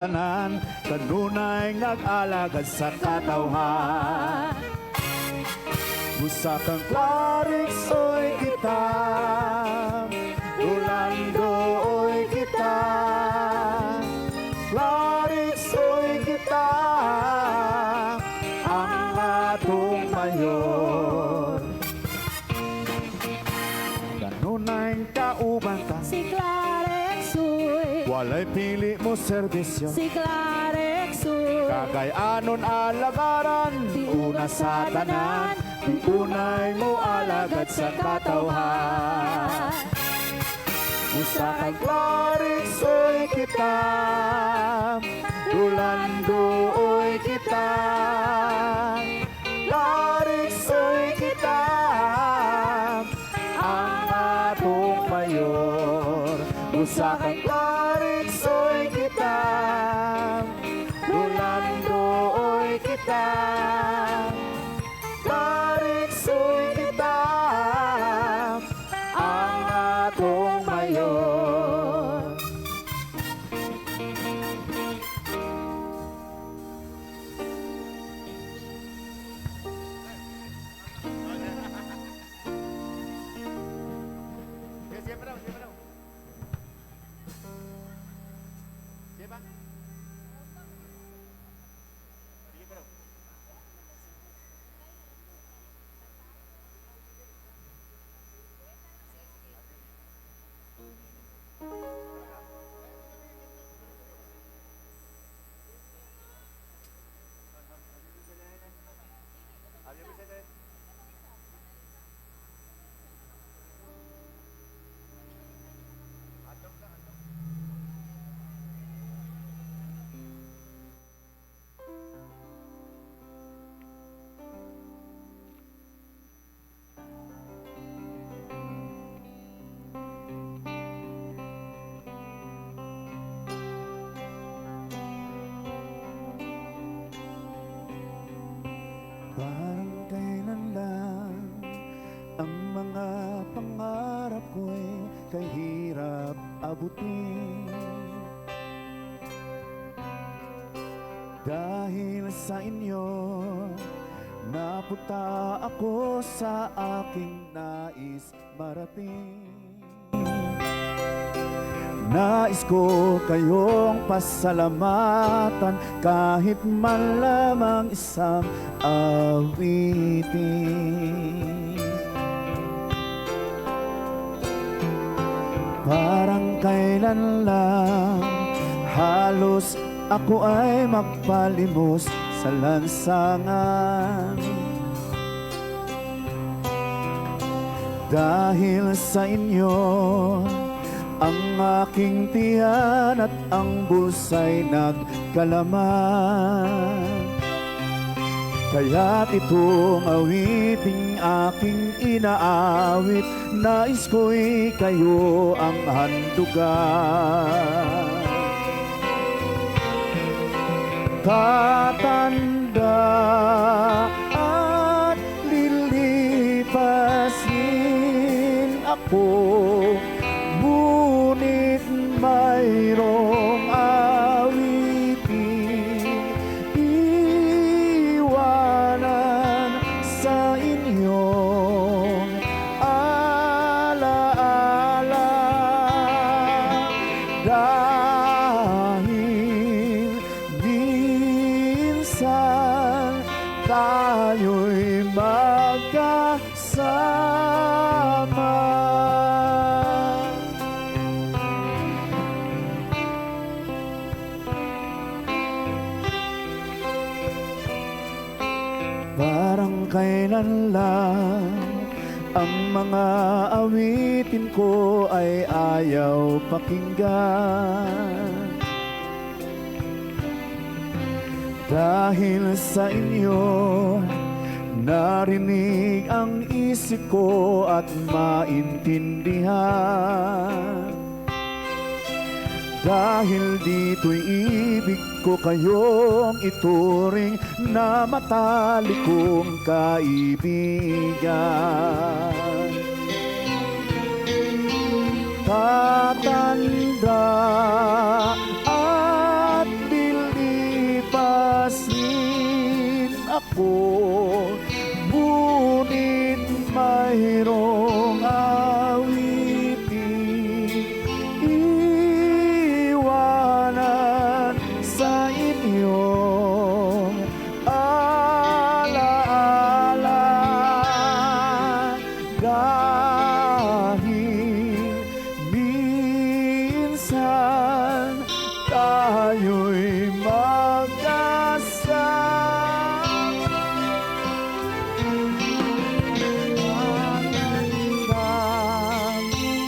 tanan kanunay nag-alagad sa katawhan. Busa kang Clarix oy kita, Rolando oy kita, Clarix oy kita, ang atong mayor. Kanunay kauban ta, Si Clarix uy, walay pili mo serbisyo. si Clarix uy, Kagayanon alagaran, Di una sa tanan, di unay mo alagad sa katawhan. Usa kang Clarix oy kita, Rolando oy kita, Clarix oy kita, ang atong mayor. Usa kang Clarix oy kita, Rolando oy kita, Clarix oy kita, ang atong mayor. Parang kailan lang ang mga pangarap ko'y kahirap abutin. Dahil sa inyo, napunta ako sa aking nais marating. Nais ko kayong pasalamatan kahit man lamang isang awitin. Parang kailan lang halos ako ay magpalimos sa lansangan. Dahil sa inyo, ang aking tiyan at ang bulsa'y nagkalaman. Kaya't itong awiting aking inaawit, nais ko'y kayo ang handugan. Tatanda at lilipasin ako, ngunit mayroong awitin iwanan sa inyong alaala. Dahil minsan tayo'y magkasama. Parang kailan lang ang mga awitin ko ay ayaw pakinggan. Dahil sa inyo, narinig ang isip ko at maintindihan. Dahil dito'y ibig ko kayong ituring na matalik kong kaibigan. Tatanda at ako, ngunit mayroong awitin iwanan sa inyong alaala. Dahil minsan tayo'y magkasama.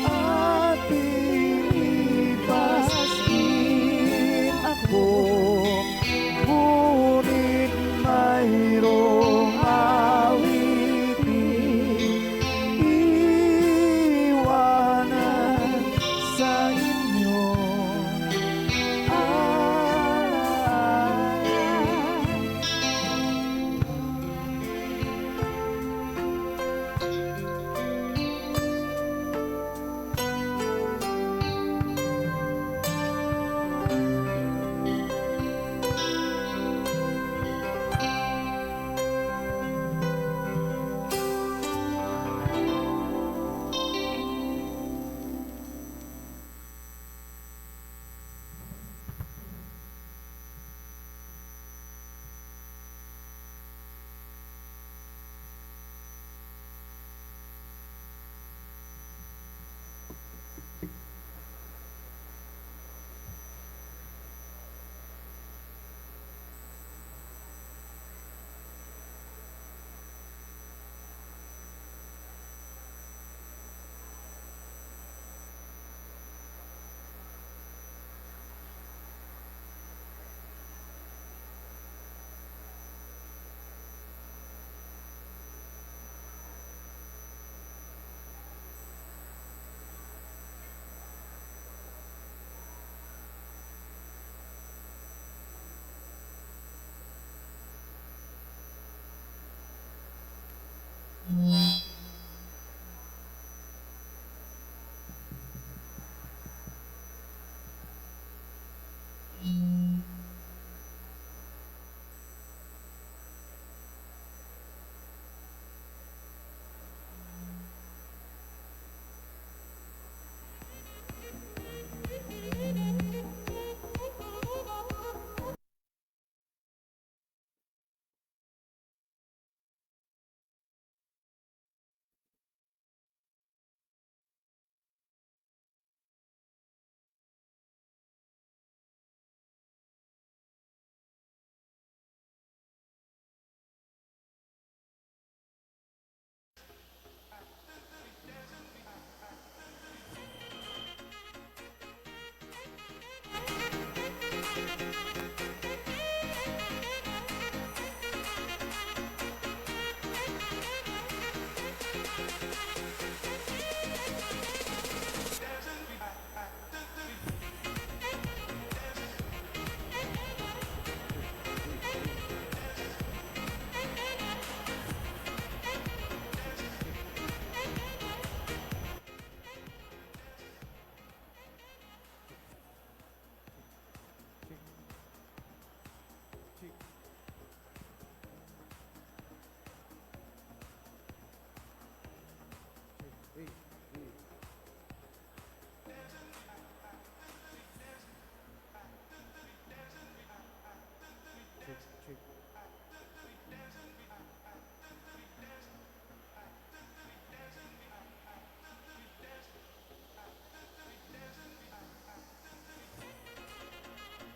At inipasin ako, ngunit mayroong awitin iwanan sa inyong alaala.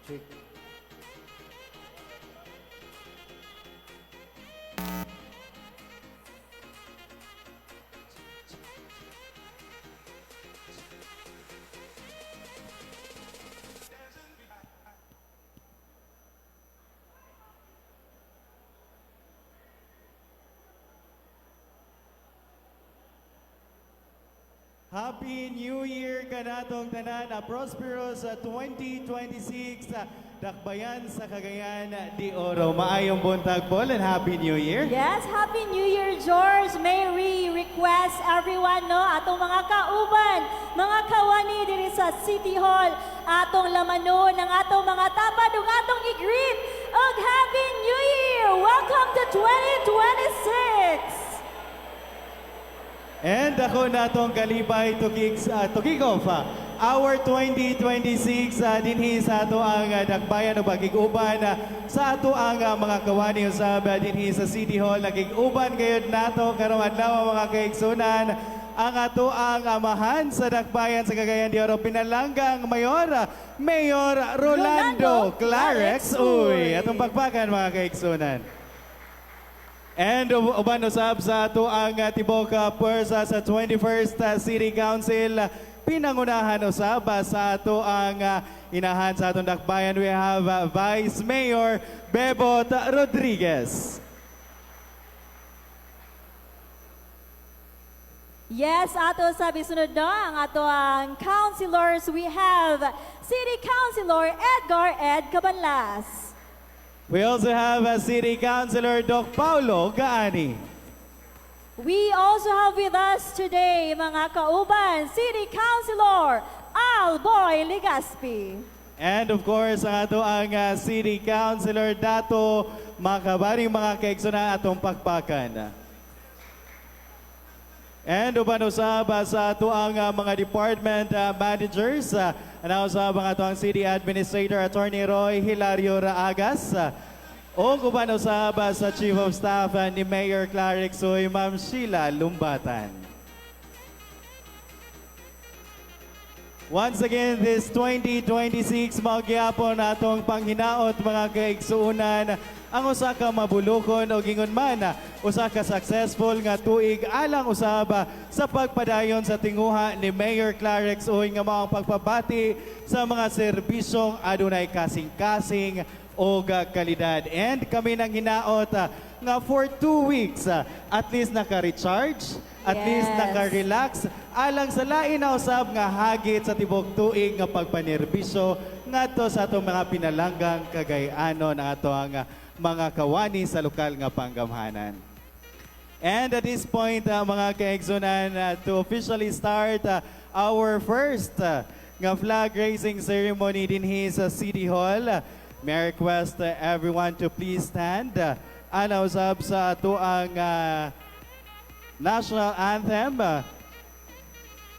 Check. Happy New Year kanatong tanan, a prosperous 2026 dakbayan sa Cagayan de Oro. Maayong buntag po and Happy New Year. Yes, Happy New Year, George. May we request everyone, no, atong mga kauban, mga kawani diri sa City Hall, atong lamano ng atong mga tapad ug atong i-greet og Happy New Year. Welcome to And ako natong kalibay to kick off our 2026 dinhi sa ato ang dakbayan o pagkiguban sa ato ang mga kawani usab dinhi sa City Hall. Nagkiguban gayud nato karong adlaw mga kaigsunan ang ato ang amahan sa dakbayan sa Cagayan de Oro, pinalanggang Mayor Rolando Clarex. Uy, atong pagpakan mga kaigsunan. And uban usab sa ato ang tibok pwersa sa 21st City Council, pinangunahan usab sa ato ang inahan sa atong dakbayan. We have Vice Mayor Bebot Rodriguez. Yes, ato sabi sunod no, ang ato ang councilors. We have City Councilor Edgar Ed Cabanlas. We also have City Councilor Doc Paulo Gaani. We also have with us today, mga kauban, City Councilor Alboy Legaspi. And of course, ang ato ang City Councilor Dato, mga kabaring mga kaigsunan atong pagpakan. And uban usab sa ato ang mga department managers, usab ang ato ang City Administrator Attorney Roy Hilario Raagas. O uban usab sa Chief of Staff ni Mayor Clarex Uy, Ma'am Sheila Lumbatan. Once again, this 2026 magyapon atong panghinaot mga kaigsuunan ang usa ka mabulokon o gingon man usa ka successful nga tuig alang usab sa pagpadayon sa tinguha ni Mayor Clarex Uy nga maong pagpabati sa mga serbisyong adunay kasing-kasing o kalidad. And kami nang hinaot nga for 2 weeks at least naka-recharge, at least Yes. naka-relax alang sa lain na usab nga hagit sa tibok tuig nga pagpanerbisyo ngadto sa atong mga pinalanggang Cagayanon na ato ang mga kawani sa lokal nga panggamhanan. And at this point, mga kaigsunan, to officially start our first nga flag raising ceremony dinhi sa City Hall, may I request everyone to please stand. Ana usab sa ato ang national anthem.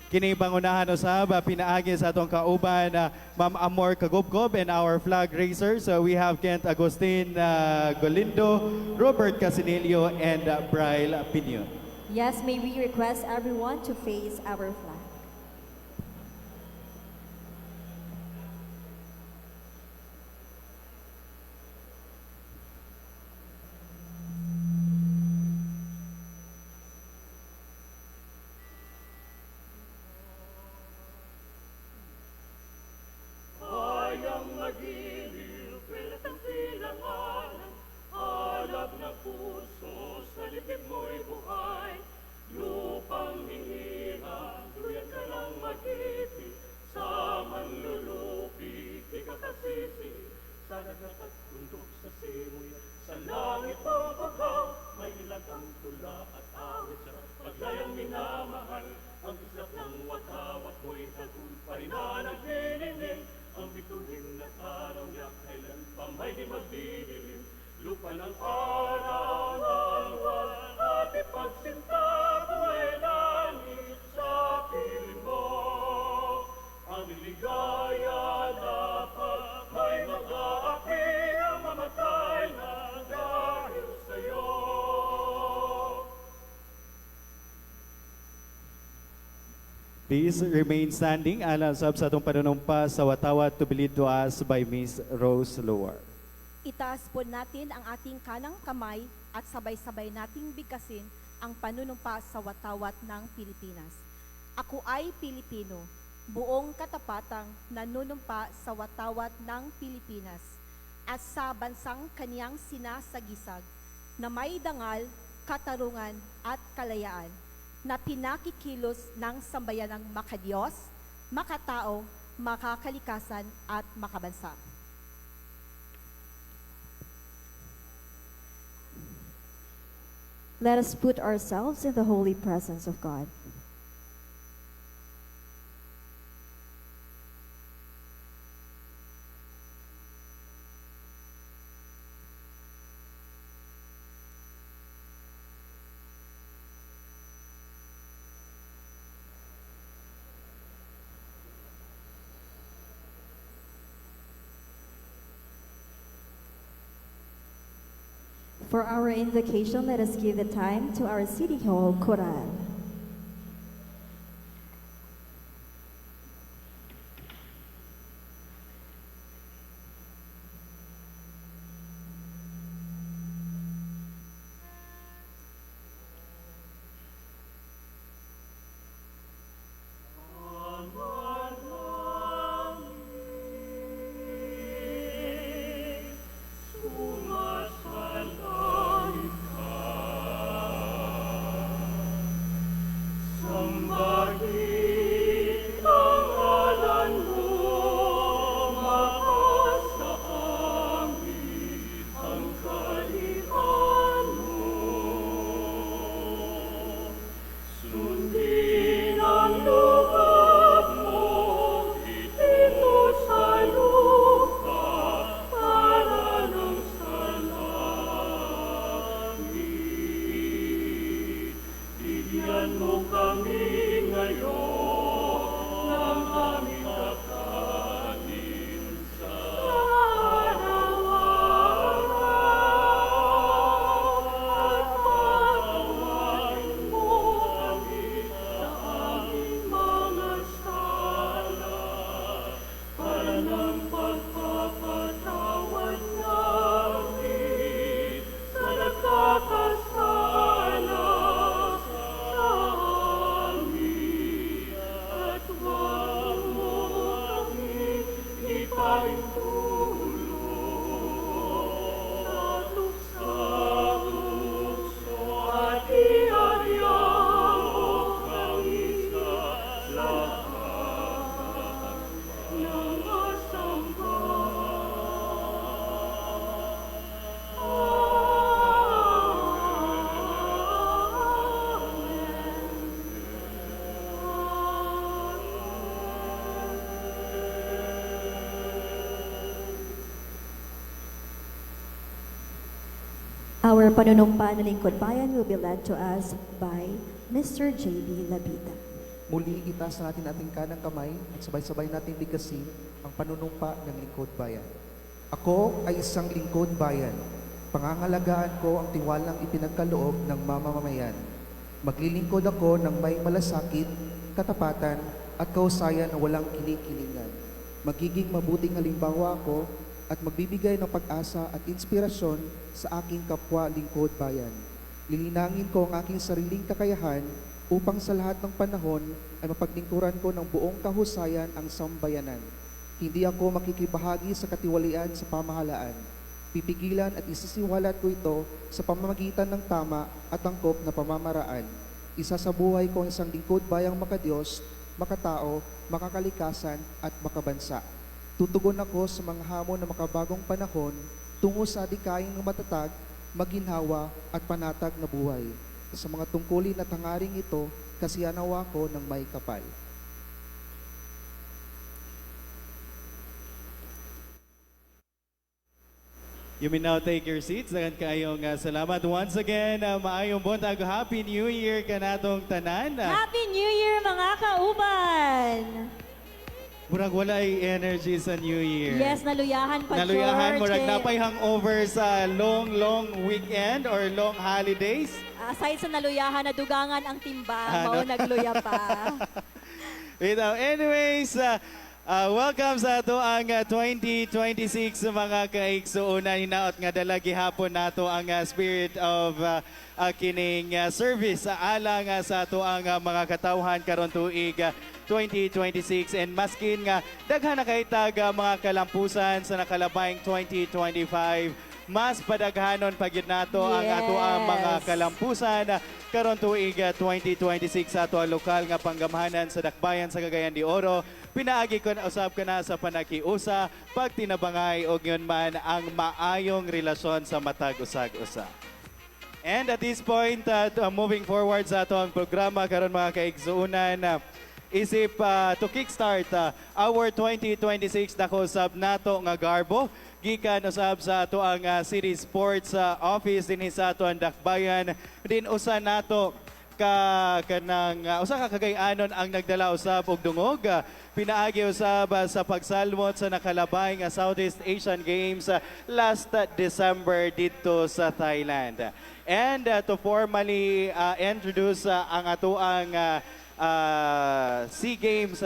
Kini pangunahan usab pinaagi sa atong kauban Ma'am Amor Kagubgob and our flag raisers. We have Kent Agustin Golindo, Robert Casinilio, and Brile Pinion. Yes, may we request everyone to face our flag. Kayang magiliw, pilit ang silangan, alab na puso, sa lipid mo'y buhay. Lupang hihira, luyan ka lang mag-ibig, sa manlulupi, di ka kasisi. Sa dagat at bundok sa simoy, sa langit mo bakaw, may ilagang tula at awit sa paglayang minamahal. Ang islap ng watawat mo'y tagumpay na naglilinig. Ang bituin at araw niya kailan pa may di magdidilim. Lupa ng araw ng at ipagsinta ko'y langit sa piling mo. Ang ligaya dapat may mga api ang mamatay na dahil sa'yo. Please remain standing alang sa atong panunumpa sa watawat to be led to us by Miss Rose Lower. Itaas po natin ang ating kanang kamay at sabay-sabay nating bigkasin ang panunumpa sa watawat ng Pilipinas. Ako ay Pilipino, buong katapatang nanunumpa sa watawat ng Pilipinas at sa bansang kaniyang sinasagisag na may dangal, katarungan at kalayaan na pinakikilos ng sambayanang makadiyos, makatao, makakalikasan at makabansa. Let us put ourselves in the holy presence of God. For our invocation, let us give the time to our City Hall Choral. Sumasalangit ka, sambahin ang ngalan mo, makasaangit ang kalihan mo. Sundin ang loob mo dito sa lupa para ng sa langit. Bigyan mo kami ngayon ng aming kakanin sa araw-araw at patawarin mo kami sa aming mga sala para ng pagpapatawad namin sa nakakasala sa amin at huwag mo kami ipahintulot sa tuksa-tukso at iaryan mo kami sa lahat ng asamba. Our panunumpa na lingkod bayan will be led to us by Mr. J.B. Labita. Muli itaas natin ating kanang kamay at sabay-sabay nating bigkasin ang panunumpa ng lingkod bayan. Ako ay isang lingkod bayan. Pangangalagaan ko ang tiwalang ipinagkaloob ng mamamayan. Maglilingkod ako ng may malasakit, katapatan at kausayan na walang kinikilingan. Magiging mabuting halimbawa ako at magbibigay ng pag-asa at inspirasyon sa aking kapwa lingkod bayan. Lilinangin ko ang aking sariling kakayahan upang sa lahat ng panahon ay mapaglingkuran ko ng buong kahusayan ang sambayanan. Hindi ako makikibahagi sa katiwalian sa pamahalaan. Pipigilan at isisiwalat ko ito sa pamamagitan ng tama at angkop na pamamaraan. Isa sa buhay ko ang isang lingkod bayang makadiyos, makatao, makakalikasan at makabansa. Tutugon ako sa mga hamon ng makabagong panahon tungo sa adikain ng matatag, maginhawa at panatag na buhay. Sa mga tungkulin at hangaring ito, kasiyanawa ko ng may kapal. You may now take your seats. Dagan kayong salamat. Once again, maayong buntag. Happy New Year kanatong tanan. Happy New Year mga kauban! Murag walay energy sa New Year. Yes, naluyahan pa, Naluyahan, George. murag napay hangover sa long weekend or long holidays. Aside sa naluyahan, nadugangan ang timba. Ano? Mao nagluya pa. Anyways, welcome sa ato ang 2026 mga kaiksuunan. Hinaot nga dala gihapon nato ang spirit of kining service alang sa ato ang mga katawhan karon tuig 2026 and maskin nga daghan na kahitag mga kalampusan sa nakalabayng 2025 mas padaghanon pagyud nato ang ato ang mga kalampusan karon tuig 2026 sa ato ang lokal nga panggamhanan sa Dakbayan sa Cagayan de Oro. Pinaagi ko na usab ka na sa panakiusa pagtinabangay og yun man ang maayong relasyon sa matag usag-usa. And at this point, moving forward sa ato ang programa karon mga kaigsuunan, isip to kickstart our 2026 dako usab nato nga garbo gikan usab sa ato ang City Sports Office dinhi sa ato ang Dakbayan din usa nato kanang usa ka kagay-anon ang nagdala usab og dungog pinaagi usab sa pagsalmot sa nakalabay nga Southeast Asian Games last December dito sa Thailand. And to formally introduce ang atoang SEA Games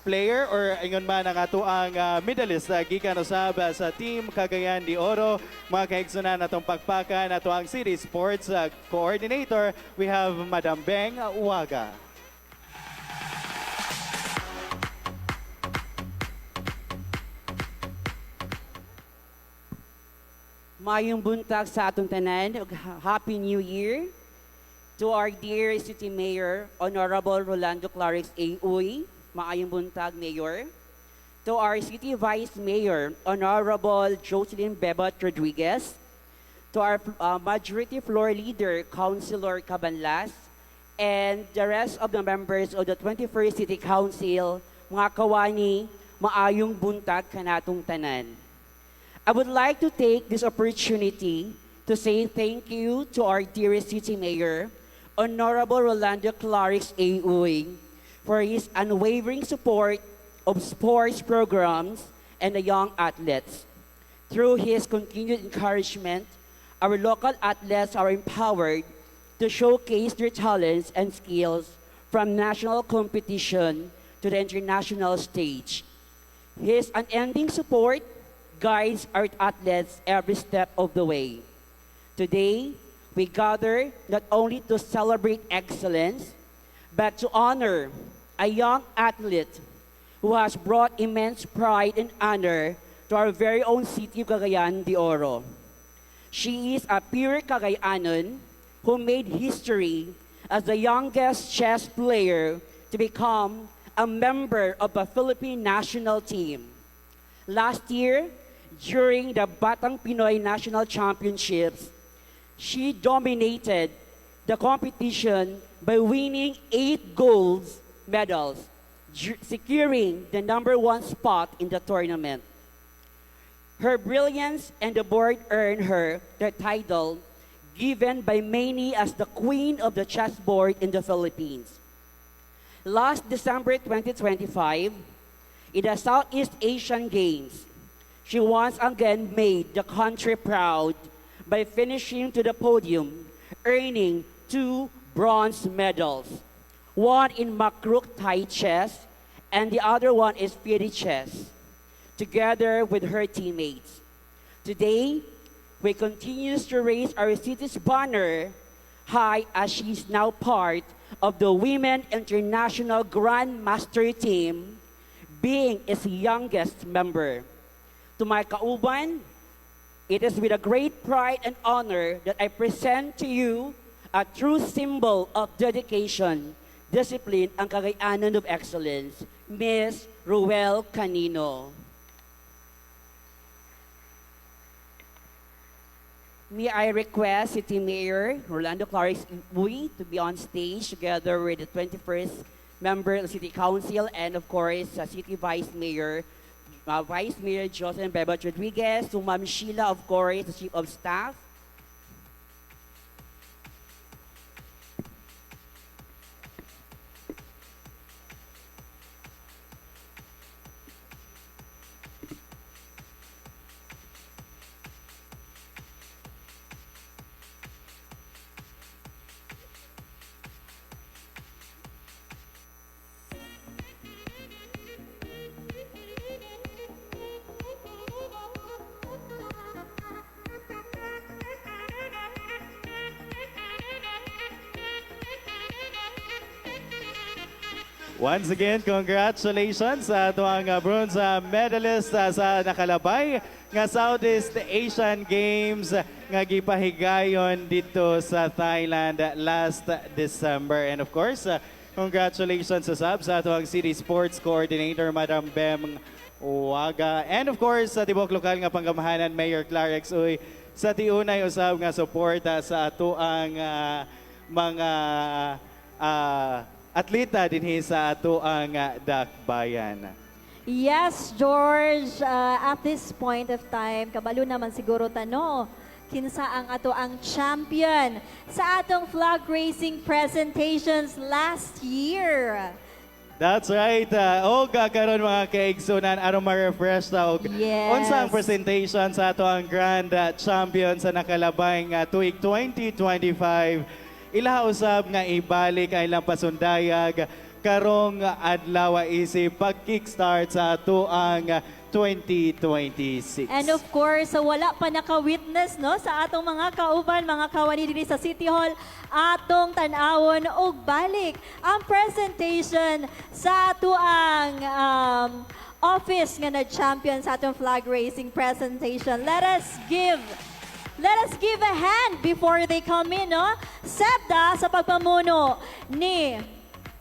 player or ingon man ang atoang medalist gikan usab sa Team Cagayan de Oro, mga kaigsunan atong pagpakan ato ang City Sports Coordinator, we have Madam Beng Uwaga. Mayong buntag sa atong tanan, ug Happy New Year to our dear City Mayor, Honorable Rolando Clarix A. Uy. Maayong buntag, Mayor. To our City Vice Mayor, Honorable Jocelyn Bebot Rodriguez. To our Majority Floor Leader, Councilor Cabanlas. And the rest of the members of the 21st City Council, mga kawani, maayong buntag kanatong tanan. I would like to take this opportunity to say thank you to our dearest City Mayor, Honorable Rolando Clarix A. Uy, for his unwavering support of sports programs and the young athletes. Through his continued encouragement, our local athletes are empowered to showcase their talents and skills from national competition to the international stage. His unending support guides our athletes every step of the way. Today, we gather not only to celebrate excellence, but to honor a young athlete who has brought immense pride and honor to our very own city of Cagayan de Oro. She is a pure Cagayanon who made history as the youngest chess player to become a member of the Philippine national team. Last year, during the Batang Pinoy National Championships, she dominated the competition by winning 8 gold medals, securing the #1 spot in the tournament. Her brilliance and the board earned her the title given by many as the Queen of the Chessboard in the Philippines. Last December 2025, in the Southeast Asian Games, she once again made the country proud by finishing to the podium, earning 2 bronze medals. One in Makruk Thai chess, and the other one is Piri chess, together with her teammates. Today, we continue to raise our city's banner high as she's now part of the Women International Grandmaster team, being its youngest member. To my kauban, it is with a great pride and honor that I present to you a true symbol of dedication, discipline, and kagayanan of excellence, Miss Ruel Canino. May I request City Mayor Rolando Clarix Uy to be on stage together with the 21st member of the City Council and of course City Vice Mayor Jocelyn Bebot Rodriguez, to Ma'am Sheila, of course, the Chief of Staff. Once again, congratulations sa ating bronze medalist sa nakalabay nga Southeast Asian Games nga gipahigayon dito sa Thailand last December. And of course, congratulations sa ating City Sports Coordinator, Madam Bem Uwaga. And of course, sa tibok lokal nga panggamahanan, Mayor Clarix Uy, sa tiunay usab nga suporta sa atoang mga atleta dinhi sa atoang dakbayan. Yes, George, at this point of time, kabalo naman siguro tano kinsa ang ato ang champion sa atong flag racing presentations last year. That's right. O kakaroon mga kaigsunan aron ma-refresh ta og Yes. unsang presentation sa ato ang grand champion sa nakalabay nga tuig 2025. Ilaha usab nga ibalik ang ilang pasundayag karong adlaw isip pag-kickstart sa ato ang 2026. And of course, wala pa naka-witness no sa atong mga kauban, mga kawani diri sa City Hall, atong tan-awon og balik ang presentation sa ato ang office nga na-champion sa atong flag racing presentation. Let us give a hand before they come in, no? SEPDA sa pagpamuno ni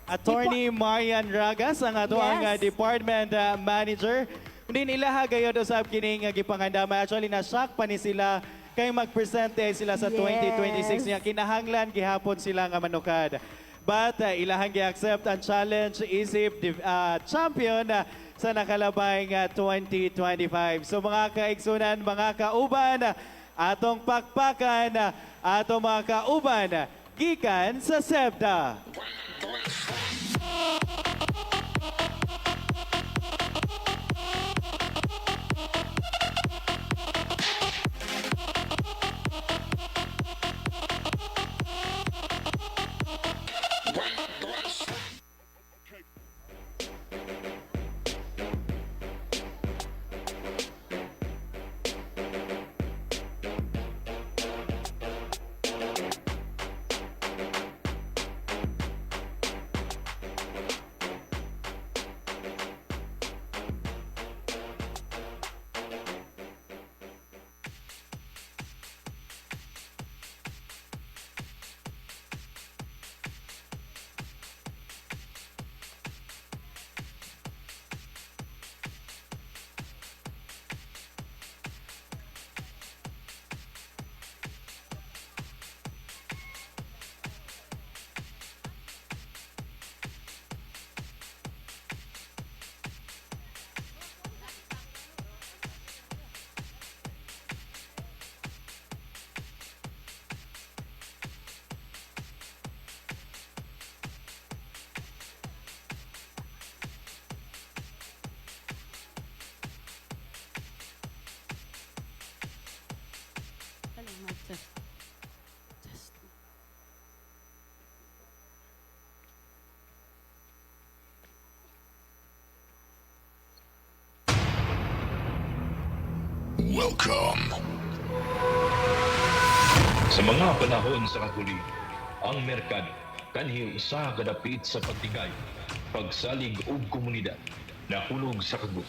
Attorney Marian Ragas ang ato ang Yes. department manager. Hindi nila gayod usab kini nga gipangandama. Actually na-shock pa ni sila kay mag-present sila sa Yes. 2026 niya. Kinahanglan gihapon sila nga manukad. But ilahang gi-accept ang challenge isip champion sa nakalabay nga 2025. So mga kaigsunan, mga kauban, atong pakpakan, atong mga kauban, gikan sa SEPDA. Welcome. Sa mga panahon sa kakuli, ang merkado kanhi usa ka dapit sa pagtigay, pagsalig ug komunidad nahulog sa kagut.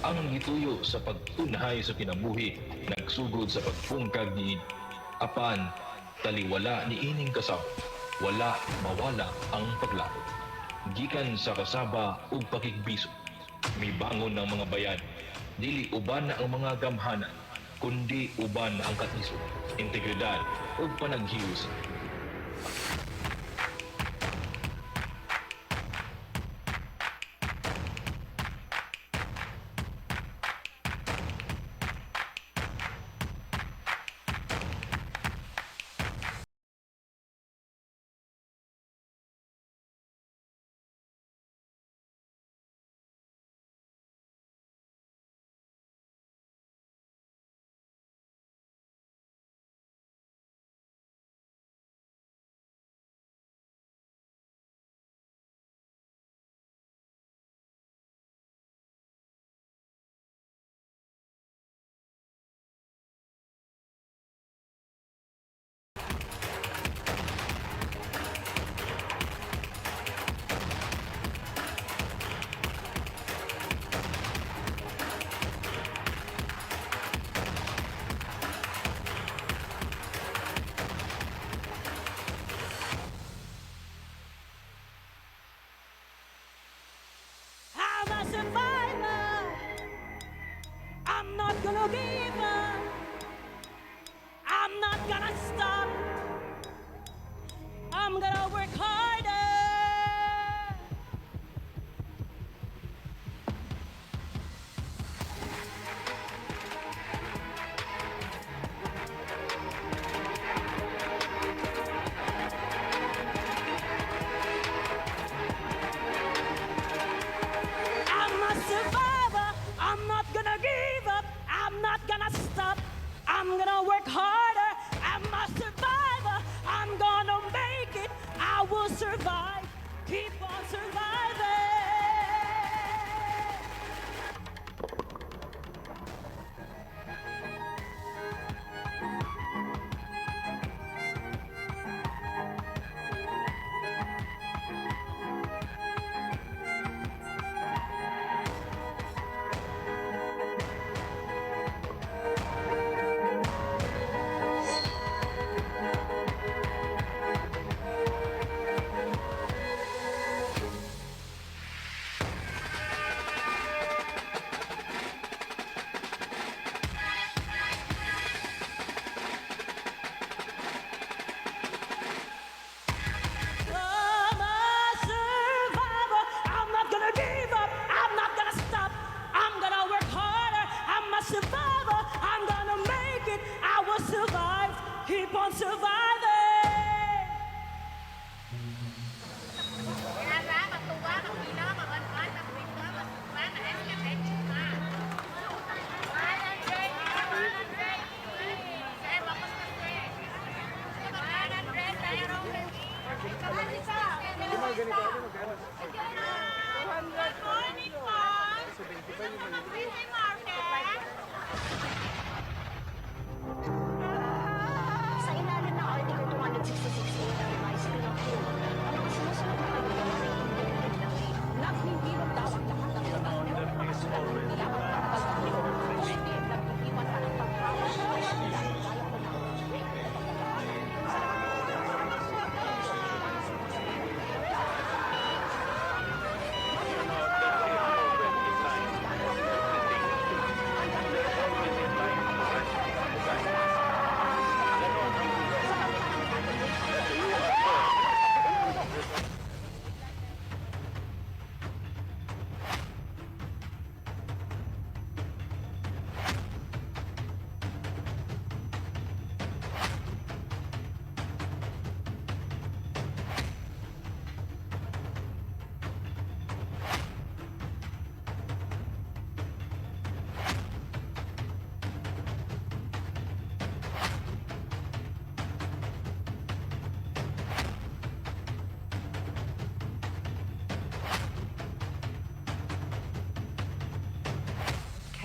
Ang gituyo sa pagtunhay sa kinabuhi nagsugod sa pagpungkag ni apan taliwala ni ining kasaba, wala mawala ang paglaot. Gikan sa kasaba ug pakigbiso, mibangon ng mga bayan. Dili uban na ang mga gamhanan, kundi uban ang katisod, integridad ug panaghiusa.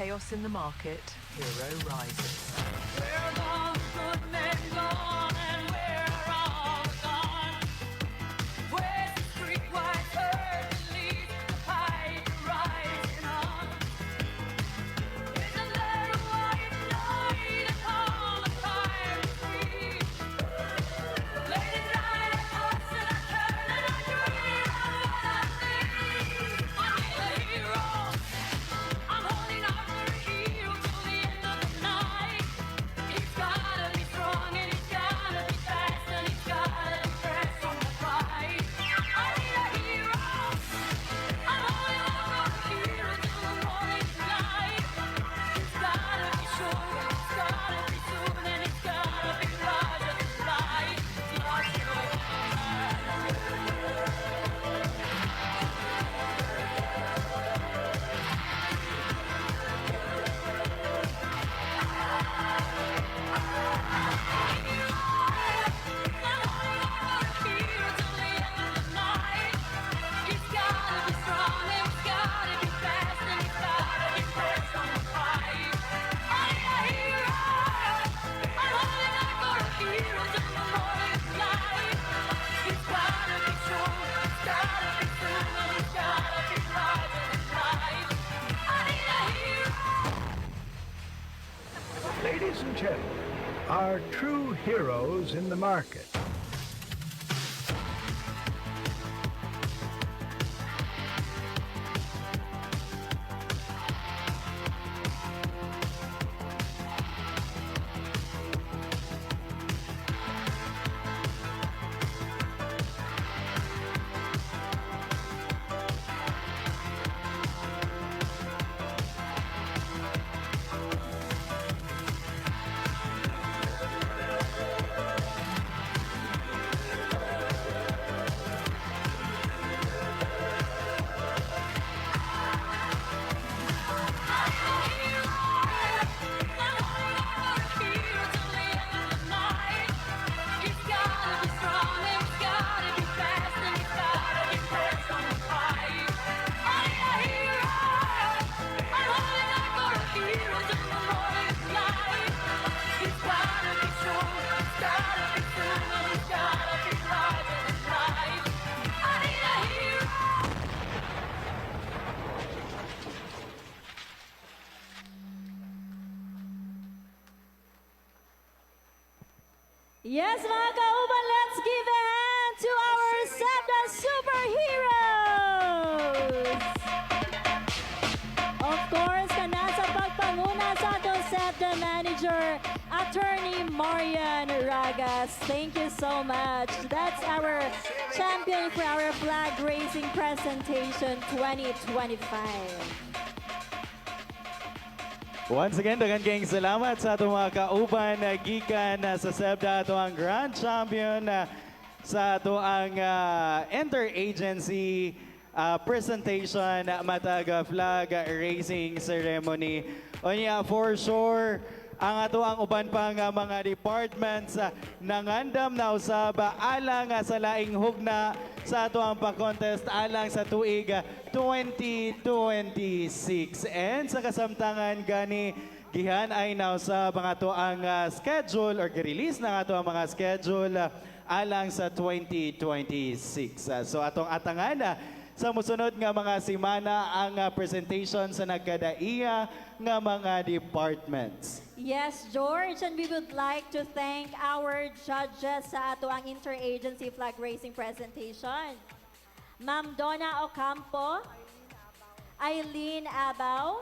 chaos in the market, Hero rises. Where all the good men gone and where are all gone? Where's the streetwise herd that leads the tide rising on? Isn't there a white knight upon the fire free? Lady died at us and I turn and I dream of what I see. I need a hero. I'm holding out for a hero till the end of the night. He's gotta be strong and he's gotta be fast and he's gotta be fresh from the fight. I need a hero. I'm holding out for a hero till the morning light. He's gotta be sure, he's gotta be soon, and he's gotta be larger than life. Ladies and gentlemen, our true heroes in the market. Yes, mga kauban, let's give a hand to our SEPDA superheroes! Of course, kanasa pagpanguna sa atong SEPDA manager, Attorney Marian Ragas. Thank you so much. That's our champion for our flag racing presentation 2025. Once again, daghang kayong salamat sa atong mga kauban na gikan sa SEPDA, ato ang grand champion sa ato ang interagency presentation matag flag racing ceremony. Onya, for sure, ang ato ang uban pa nga mga departments nangandam na usab alang sa laing hugna sa ato ang pa-contest alang sa tuig 2026. And sa kasamtangan gani gihan ay nausab ang ato ang schedule or gi-release na ato ang mga schedule alang sa 2026. So atong atangan sa musunod nga mga semana ang presentation sa nagkadaiya nga mga departments. Yes, George, and we would like to thank our judges sa ato ang interagency flag racing presentation. Ma'am Donna Ocampo, Eileen Abaw,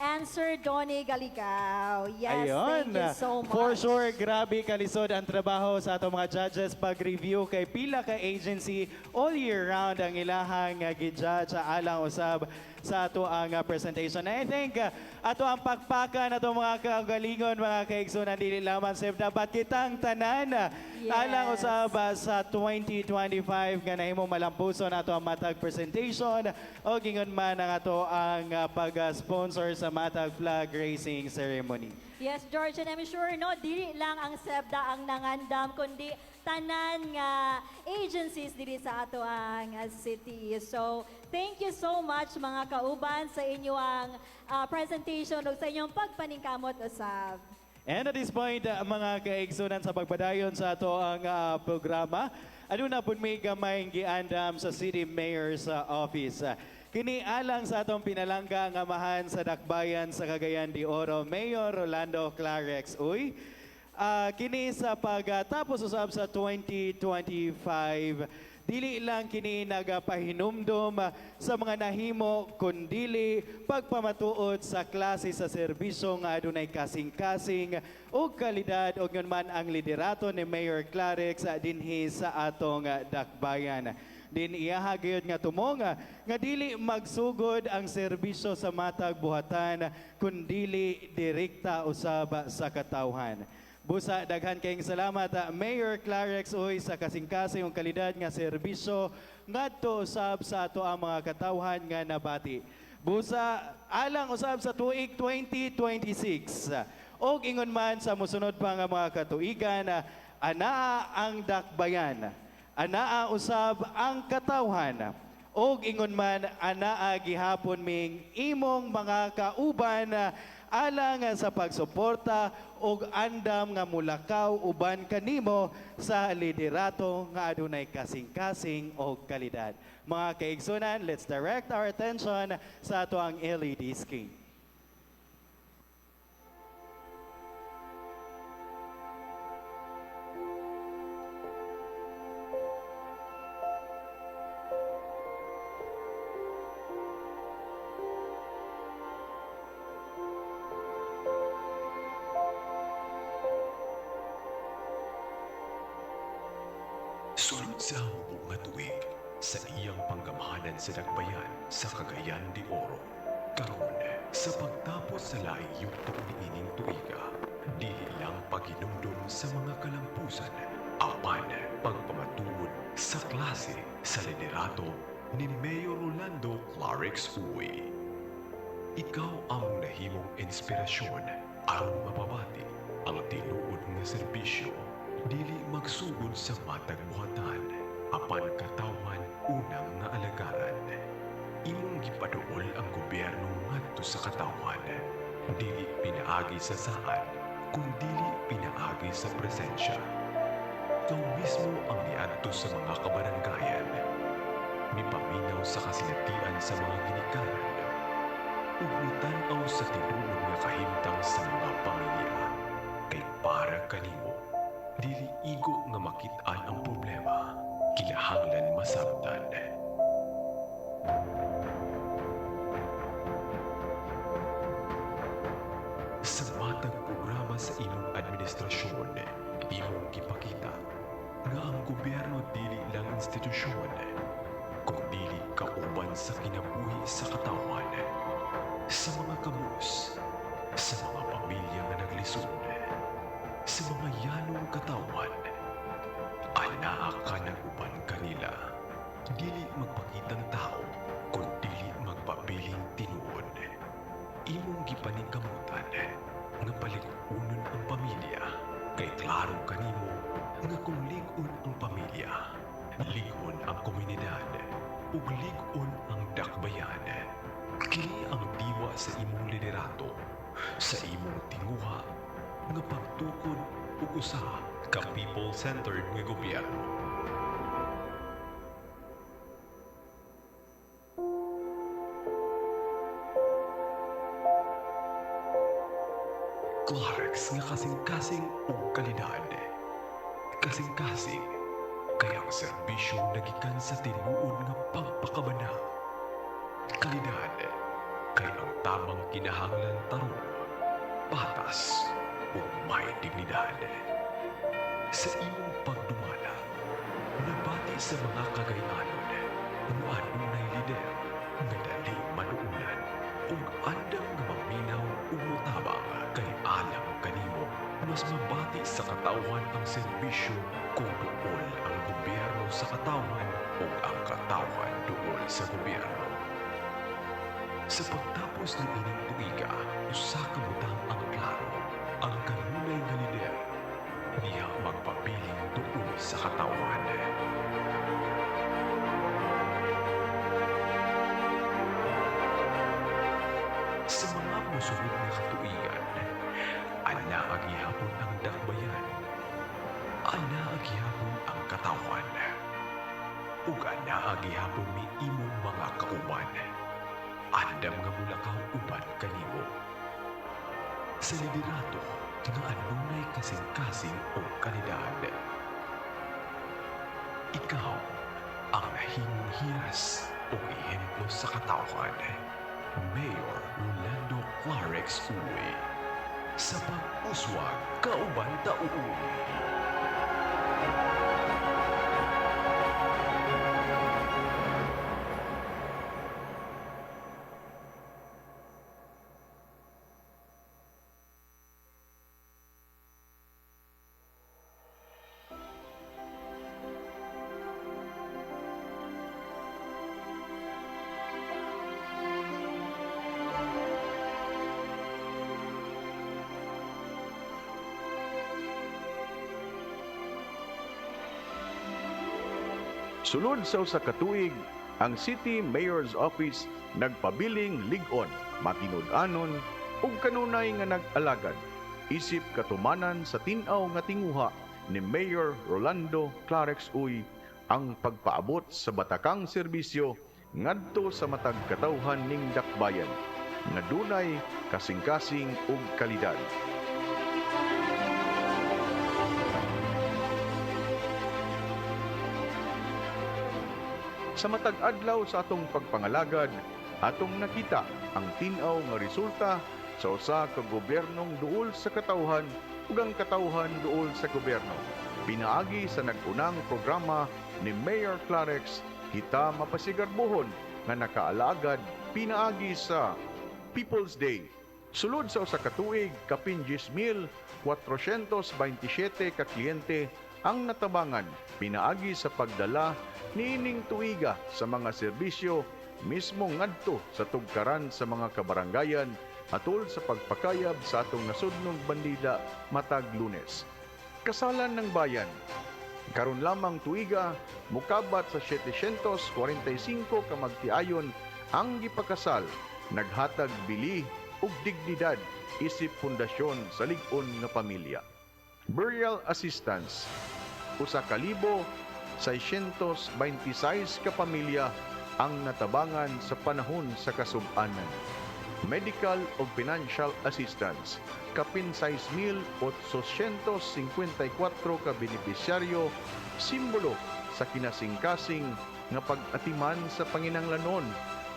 and Sir Donnie Galigao. Yes, Ayun. thank you so much. For sure, grabe kalisod ang trabaho sa atong mga judges pag-review kay pila ka agency all year round ang ilahang gi-judge sa alang usab sa ato ang presentation. I think ato ang pagpakan ato mga kagalingon, mga kaigsunan, dili lamang sa dapat kitang tanan alang usab sa 2025 nga nahimong malampuson ato ang matag presentation o gingon man ang ato ang pag-sponsor sa matag flag racing ceremony. Yes, George, and I'm sure no, dili lang ang SEPDA ang nangandam, kundi tanan nga agencies diri sa ato ang city. So, Thank you so much mga kauban sa inyong presentation ug sa inyong pagpaningkamot usab. And at this point, mga kaigsunan sa pagpadayon sa ato ang programa, aduna pud may gamay giandam sa City Mayor's Office. Kini alang sa atong pinalangga nga amahan sa Dakbayan sa Cagayan de Oro, Mayor Rolando Clarex. Uy, kini sa pagtapos usab sa 2025, dili lang kini nagapahinumdum sa mga nahimo kundili pagpamatuod sa klase sa serbisyo nga adunay kasing-kasing ug kalidad ug yun man ang liderato ni Mayor Clarex dinhi sa atong Dakbayan. Din iyaha gyud nga tumong nga dili magsugod ang serbisyo sa matag buhatan kundili direkta usab sa katawhan. Busa, daghan kayong salamat, Mayor Clarex Uy, sa kasing-kasing ang kalidad nga serbisyo ngadto usab sa ato ang mga katawhan nga nabati. Busa, alang usab sa tuig 2026. Og ingon man sa musunod pa nga mga katuigan, anaa ang Dakbayan, anaa usab ang katawhan, og ingon man anaa gihapon ming imong mga kauban alang sa pagsuporta og andam nga mulakaw uban kanimo sa liderato nga adunay kasing-kasing og kalidad. Mga kaigsunan, let's direct our attention sa ato ang LED screen. Sulod sa buong nga tuig, sa iyang panggamahanan sa Dakbayan sa Cagayan de Oro. Karon, sa pagtapos sa laing tuon niining tuiga, dili lang paghinumdum sa mga kalampusan, apan pagpamatuod sa klase sa liderato ni Mayor Rolando Clarex Uy. Ikaw ang nahimong inspirasyon aron mapabati ang tinuod nga serbisyo dili magsugod sa matag buhatan, apan katawan unang nga alagaran. Imong gipaduol ang gobyerno ngadto sa katawan, dili pinaagi sa saan, kung dili pinaagi sa presensya. Ikaw mismo ang niadto sa mga kabaranggayan, mipaminaw sa kasinatian sa mga ginikanan, ug mitanaw sa tinuod nga kahimtang sa mga pamilya, kay para kanimo. Dili igo nga makit-an ang problema, kinahanglan masabtan. Sa matag programa sa imong administrasyon, imong gipakita nga ang gobyerno dili lang institusyon, kung dili kauban sa kinabuhi sa katawan, sa mga kabus, sa mga pamilya nga naglisod, sa mga yanong katawan, anaa ka ng uban kanila. Dili magpakitang tao, kung dili magpabiling tinuod. Imong gipaningkamutan, nga paligunon ang pamilya, kay klaro kanimo, nga kung ligon ang pamilya, ligon ang komunidad, ug ligon ang Dakbayan. Kini ang diwa sa imong liderato, sa imong tinguha, nga pagtukod ug usa ka people-centered nga gobyerno. Clarex nga kasing-kasing ug kalidad. Kasing-kasing kay ang serbisyo nagikan sa tinuod nga pagpakabana. Kalidad kay ang tamang kinahanglan tarong, patas ug may dignidad. Sa imong pagdumala, nabati sa mga kagayanon, nga adunay lider nga dali manuunan ug andam nga maminaw ug motabang kay alam kanimo. Mas mabati sa katawan ang serbisyo kung duol ang gobyerno sa katawan ug ang katawan duol sa gobyerno. Sa pagtapos ng ining tuiga, usa ka butang ang klaro, ang kanunay nga lider, niya magpabiling duol sa katawan. mosunod nga katuigan, ana agyapon ang dakbayan, ana agyapon ang katawan, ug ana agyapon mi imong mga kauban, andam nga mulakaw uban kanimo. Sa liderato nga adunay kasing-kasing o kalidad. Ikaw ang nahimong hiyas o ehemplo sa katawhan. Mayor Rolando Clarex Uy. Sa pag-uswag, kauban tauoy. Sulod sa usa ka tuig, ang City Mayor's Office nagpabiling lig-on, matinud-anon ug kanunay nga nag-alagad isip katumanan sa tin-aw nga tinguha ni Mayor Rolando Clarex Uy ang pagpaabot sa batakang serbisyo ngadto sa matag katawhan ning dakbayan nga dunay kasing-kasing ug kalidad. Sa matag adlaw sa atong pagpangalagad, atong nakita ang tin-aw nga resulta sa usa ka gobyernong duol sa katawhan ug ang katawhan duol sa gobyerno. Pinaagi sa nag-unang programa ni Mayor Clarex, kita mapasigarbuhon nga nakaalagad pinaagi sa People's Day. Sulod sa usa ka tuig, kapin 10,427 ka kliyente ang natabangan pinaagi sa pagdala niining tuiga sa mga serbisyo mismo ngadto sa tugkaran sa mga kabarangayan atol sa pagpakayab sa atong nasudnong bandida matag Lunes. Kasalan ng bayan. Karon lamang tuiga mukabat sa 745 ka magtiayon ang gipakasal, naghatag bili ug dignidad isip pundasyon sa lig-on nga pamilya. Burial assistance. 1,626 ka pamilya ang natabangan sa panahon sa kasub-anan. Medical o financial assistance. Kapin 6,854 ka benepisyaryo, simbolo sa kinasing-kasing nga pag-atiman sa panginanglanon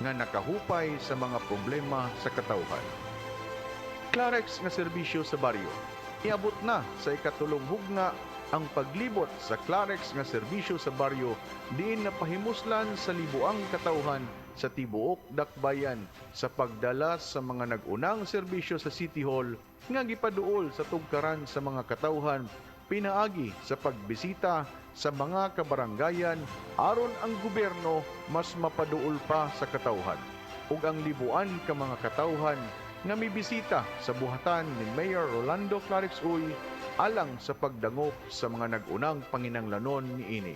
nga nakahupay sa mga problema sa katawhan. Clarex nga serbisyo sa baryo. Iabot na sa ikatulong hugna ang paglibot sa Clarex nga serbisyo sa baryo diin napahimuslan sa libuang katawhan sa tibuok dakbayan sa pagdala sa mga nag-unang serbisyo sa City Hall nga gipaduol sa tugkaran sa mga katawhan pinaagi sa pagbisita sa mga kabarangayan aron ang gobyerno mas mapaduol pa sa katawhan ug ang libuan ka mga katawhan nga mibisita sa buhatan ni Mayor Rolando Clarex Uy alang sa pagdangop sa mga nag-unang panginanglanon niini.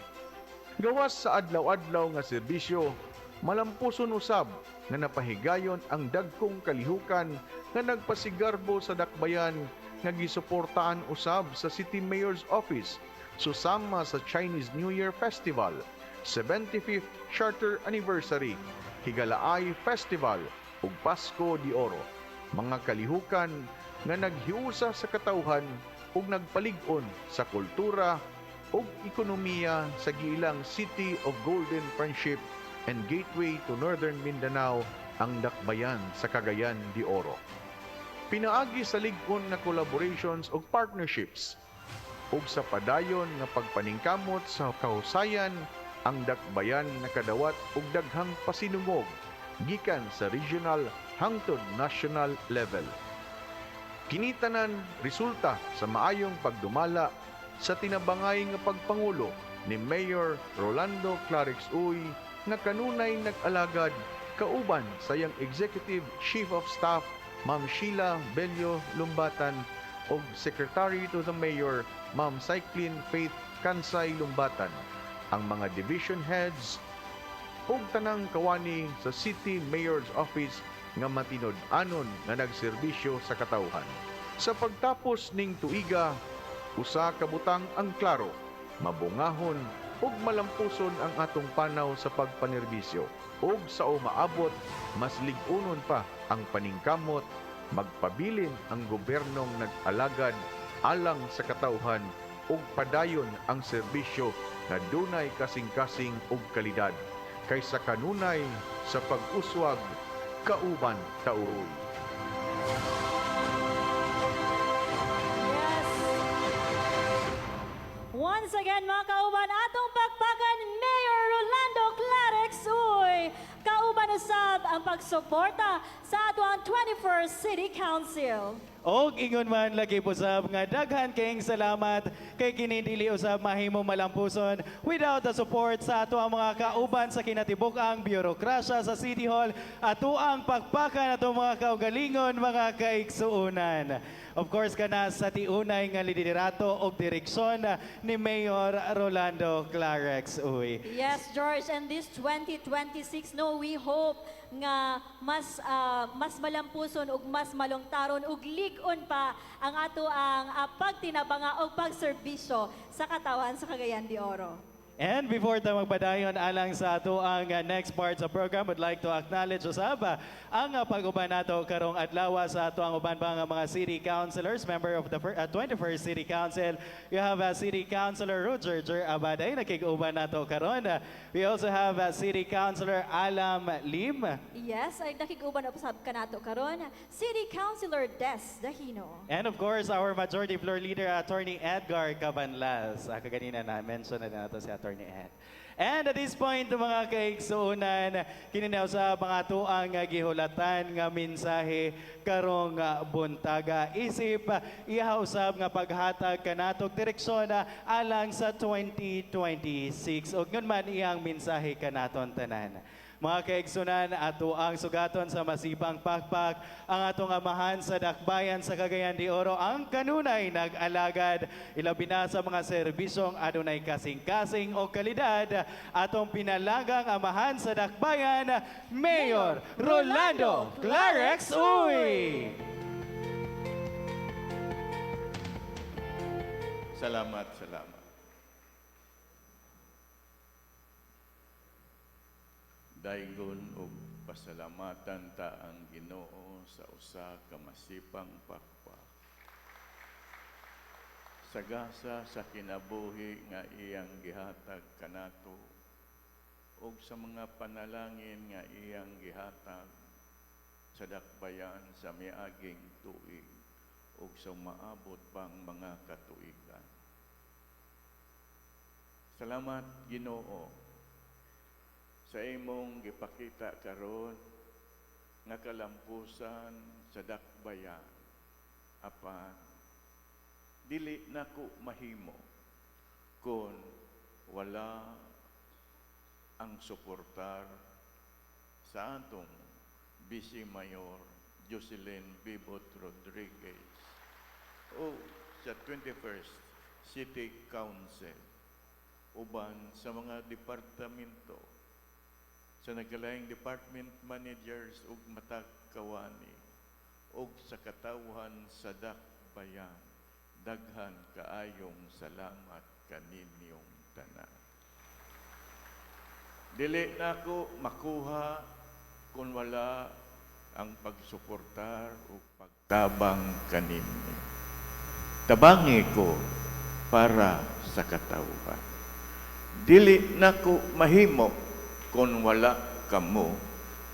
Gawas sa adlaw-adlaw nga serbisyo, malampuson usab nga napahigayon ang dagkong kalihukan nga nagpasigarbo sa dakbayan nga gisuportaan usab sa City Mayor's Office susama sa Chinese New Year Festival, 75th Charter Anniversary, Higalaay Festival ug Pasko de Oro. Mga kalihukan nga naghiusa sa katawhan ug nagpalig-on sa kultura ug ekonomiya sa giilang City of Golden Friendship and Gateway to Northern Mindanao ang dakbayan sa Cagayan de Oro. Pinaagi sa lig-on na collaborations ug partnerships ug sa padayon nga pagpaningkamot sa kahusayan ang dakbayan nakadawat og daghang pasinungog gikan sa regional hangtod national level. Kinitanan resulta sa maayong pagdumala sa tinabangay nga pagpangulo ni Mayor Rolando Clarex Uy nga kanunay nag-alagad kauban sa iyang Executive Chief of Staff Ma'am Sheila Bello Lumbatan ug Secretary to the Mayor Ma'am Cyclin Faith Kansay Lumbatan, ang mga division heads ug tanang kawani sa City Mayor's Office nga matinod-anon nga nagserbisyo sa katawhan. Sa pagtapos ning tuiga, usa ka butang ang klaro, mabungahon ug malampuson ang atong panaw sa pagpanerbisyo. Ug sa umaabot, mas lig-unon pa ang paningkamot, magpabilin ang gobernong nag-alagad alang sa katawhan ug padayon ang serbisyo na dunay kasing-kasing ug kalidad kaysa kanunay sa pag-uswag kauban taoy. Yes. Once again, mga kauban, atong pagpakan Mayor Rolando Clarex Uy. Kauban usab ang pagsuporta sa ato ang 21st City Council. Og ingon man lagi po sab nga daghan kayong salamat kay kinindili usab mahimo malampuson without the support sa ato ang mga kauban sa kinatibuk-ang bureaukrasya sa City Hall ato ang pagpakan ato mga kaugalingon mga kaigsuunan. Of course kana sa tiunay nga liderato og direksyon ni Mayor Rolando Clarex Uy. Yes, George, and this 2026, no, we hope nga mas malampuson ug mas malungtaron ug lig-on pa ang ato ang pagtinabanga og pagserbisyo sa katawan sa Cagayan de Oro. And before tayo magpadayon alang sa ato ang next part sa program, would like to acknowledge usab ang pag-uban nato karong adlaw sa ato ang uban pa nga mga city councilors, member of the 21st City Council. You have City Councilor Roger Abaday nakig-uban nato karon. We also have City Councilor Alam Lim. Yes, ay nakig-uban usab kanato karon, City Councilor Des Dahino. And of course, our Majority Floor Leader, Attorney Edgar Cabanlas. Kaganina na-mention na nato si Attorney Ed. And at this point, mga kaigsuunan, kininaw sa mga tuang gihulatan nga mensahe karong buntaga. Isip, ihausab nga paghatag kanatog direksyon alang sa 2026. O ngun man iyang mensahe kanaton tanan. Mga kaigsunan, ato ang sugaton sa masipang pakpak, ang atong amahan sa dakbayan sa Cagayan de Oro, ang kanunay nag-alagad, ilabi na sa mga serbisyong adunay kasing-kasing o kalidad, atong pinalagang amahan sa dakbayan, Mayor Rolando Clarex Uy! Salamat. Daygon og pasalamatan ta ang Ginoo sa usa ka masipang pakpak. Sagasa sa kinabuhi nga iyang gihatag kanato ug sa mga panalangin nga iyang gihatag sa dakbayan sa miaging tuig ug sa maabot pang mga katuigan. Salamat Ginoo sa imong gipakita karon nga kalampusan sa dakbayan. Apan dili nako mahimo kung wala ang suportar sa atong Vice Mayor Jocelyn Bibot Rodriguez o sa 21st City Council uban sa mga departamento, sa nagalaing department managers ug matag kawani ug sa katawhan sa dakbayan. Daghan kaayong salamat kaninyong tanan. Dili nako makuha kung wala ang pagsuportar ug pagtabang kaninyo. Tabangi ko para sa katawhan. Dili nako mahimo kung wala kamo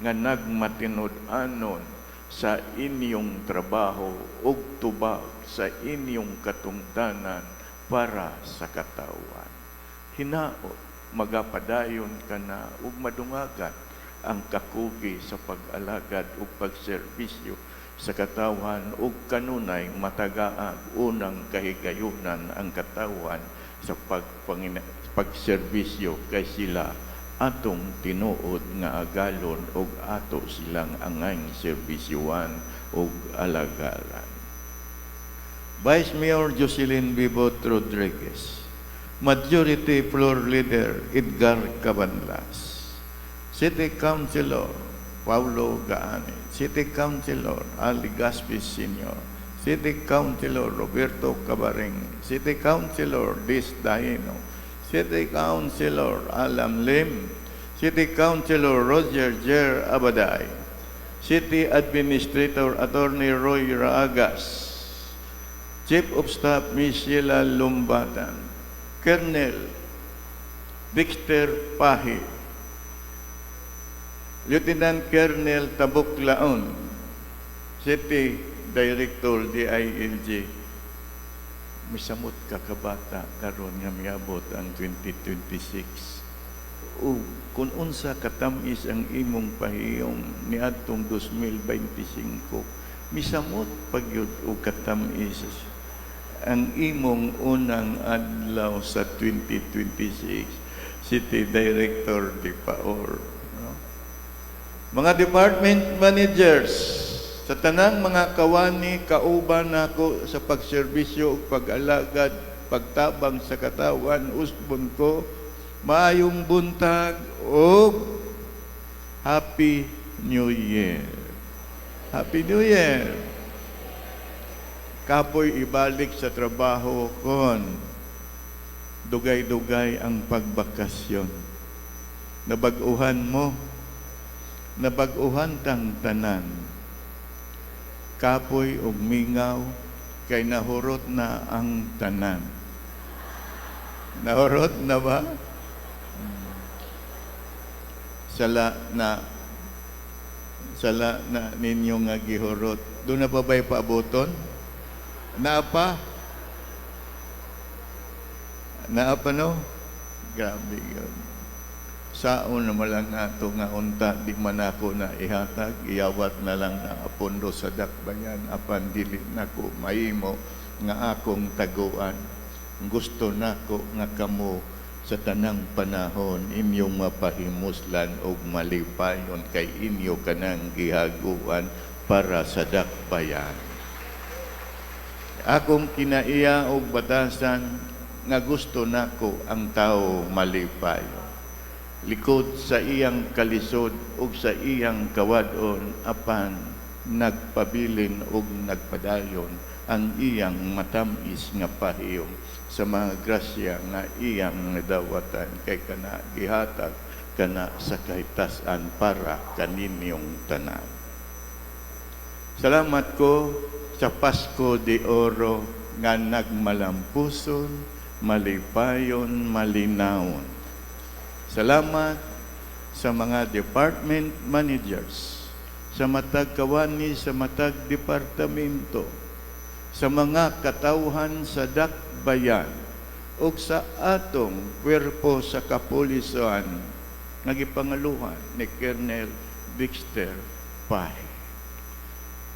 nga nagmatinud-anon sa inyong trabaho ug tubag sa inyong katungtanan para sa katawan. Hinaot, magapadayon ka na ug madungagan ang kakugi sa pag-alagad ug pagserbisyo sa katawan ug kanunay matagaag unang kahigayunan ang katawan sa pagserbisyo kay sila atong tinuod nga agalon og ato silang angay serbisyuan og alagaran. Vice Mayor Jocelyn Bibot Rodriguez, Majority Floor Leader Edgar Cabanlas, City Councilor Paulo Gaani, City Councilor Ali Gaspi Sr., City Councilor Roberto Cabaring, City Councilor Dis Daino, City Councilor Alam Lim, City Councilor Roger Jer Abaday, City Administrator Attorney Roy Raagas, Chief of Staff Ms. Sheila Lumbatan, Colonel Dexter Pahi, Lieutenant Colonel Tabuklaon, City Director DILG. Misamot ka kabata karon nga miabot ang 2026. O kung unsa katamis ang imong pahiyom ni adtong 2025, misamot pagyud og katamis ang imong unang adlaw sa 2026. City Director Di Paor. No? Mga department managers, sa tanang mga kawani, kauban nako sa pagserbisyo ug pag-alagad, pagtabang sa katawan, usbon ko, maayong buntag o Happy New Year. Happy New Year. Kapoy ibalik sa trabaho kon dugay-dugay ang pagbakasyon. Nabag-uhan mo, nabag-uhan tang tanan. Kapoy og mingaw, kay nahurot na ang tanan. Nahurot na ba? Sala na ninyo nga gihurot. Doon na pa ba'y paaboton? Naapa? Naapa no? Grabe yun. Saon na malang ato nga unta, di man ako na ihatag, iyawat na lang na apondo sa dakbayan, apan dili nako mahimo nga akong taguan. Gusto nako nga kamo sa tanang panahon inyong mapahimuslan og malipayon kay inyo kanang gihaguan para sa dakbayan. Akong kinaiya og batasan nga gusto nako ang tao malipayon. Likod sa iyang kalisod ug sa iyang kawadon apan nagpabilin ug nagpadayon ang iyang matamis nga pahiyom sa mga grasya nga iyang nadawatan kay kana gihatag kana sa kahitasan para kaninyong tanan. Salamat ko sa Pasko de Oro nga nagmalampuson, malipayon, malinawon. Salamat sa mga department managers, sa matag kawani, sa matag departamento, sa mga katawhan sa dakbayan, o sa atong kwerpo sa kapulisan, nagipangaluhan ni Colonel Dexter Pahi.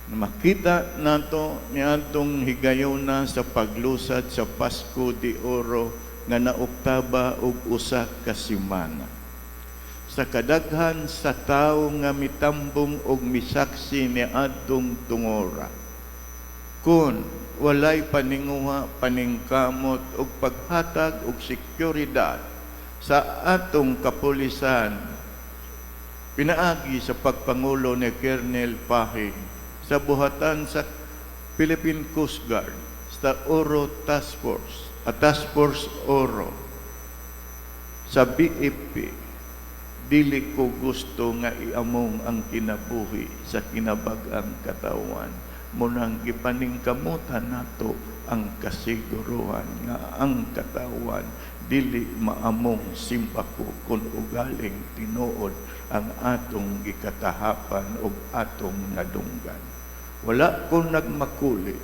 Makita nato ni atong higayuna sa paglusad sa Pasko de Oro nga naoktaba og usa ka semana. Sa kadaghan sa tawo nga mitambong og misaksi ni adtong tungora. Kun walay paninguha, paningkamot og paghatag og seguridad sa atong kapulisan, pinaagi sa pagpangulo ni Colonel Pahi sa buhatan sa Philippine Coast Guard sa Oro Task Force, Task Force Oro, sa BFP, dili ko gusto nga iamong ang kinabuhi sa kinabag-ang katawan. Munang gipaningkamutan nato ang kasiguruhan nga ang katawan dili maamong simpako kung ugaling tinuod ang atong gikatahapan o atong nadunggan. Wala ko nagmakuli,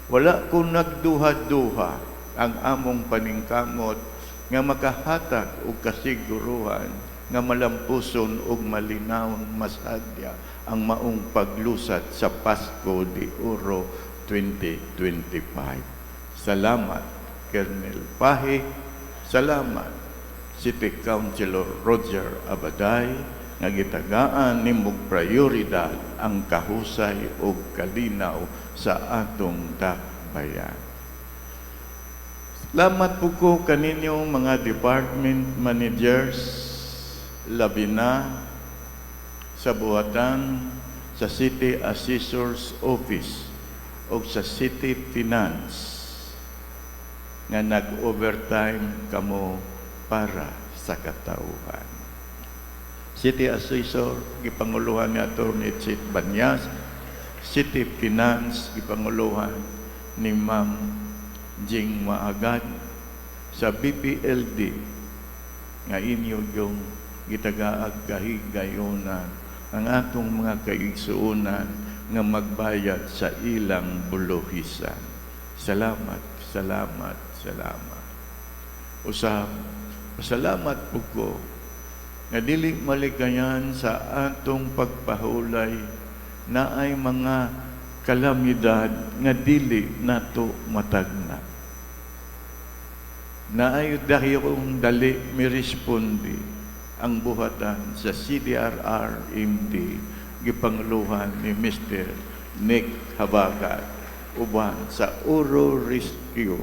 wala ko nagduha-duha ang among paningkamot nga makahatag og kasiguruhan nga malampuson og malinawng masadya ang maong paglusad sa Pasko de Oro 2025. Salamat, Colonel Pahi. Salamat, City Councilor Roger Abaday, nga gitagaan nimog prioridad ang kahusay o kalinaw sa atong dakbayan. Salamat po ko kaninyong mga department managers, labi na sa buhatan sa City Assessor's Office o sa City Finance nga nag-overtime kamo para sa katauhan. City Assessor, gipanguluhan ni Atty. Chit Banyas. City Finance, gipanguluhan ni Ma'am Jing Maagad. Sa BPLD, nga inyo yung gitagaag kahigayonan ang atong mga kaigsuunan nga magbayad sa ilang buluhisan. Salamat, salamat, salamat. Usab, pasalamat po ko nga dili maligayan sa atong pagpahulay na ay mga kalamidad nga dili nato matagna. Na ay dahil dali mirespondi ang buhatan sa CDRR-MD gipanguluhan ni Mr. Nick Habagat uban sa Uro Rescue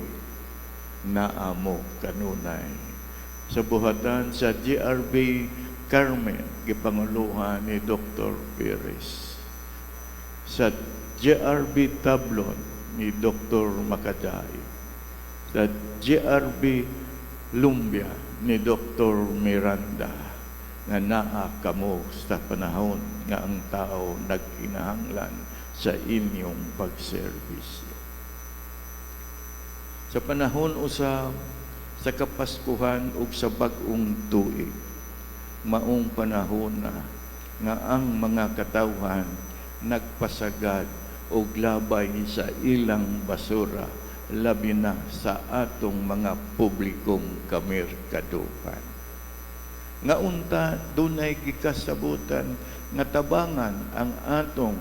na amo kanunay. Sa buhatan sa GRB Carmen, gipanguluhan ni Dr. Perez. Sa GRB Tablon ni Dr. Makaday. Sa GRB Lumbia ni Dr. Miranda nga naa kamo sa panahon nga ang tao nagkinahanglan sa inyong pagserbisyo. Sa panahon usab sa Kapaskuhan ug sa bag-ong tuig, maong panahon na nga ang mga katawhan nagpasagad og labay sa ilang basura, labi na sa atong mga publikong kamerkaduhan. Nga unta dunay gikasabutan nga tabangan ang atong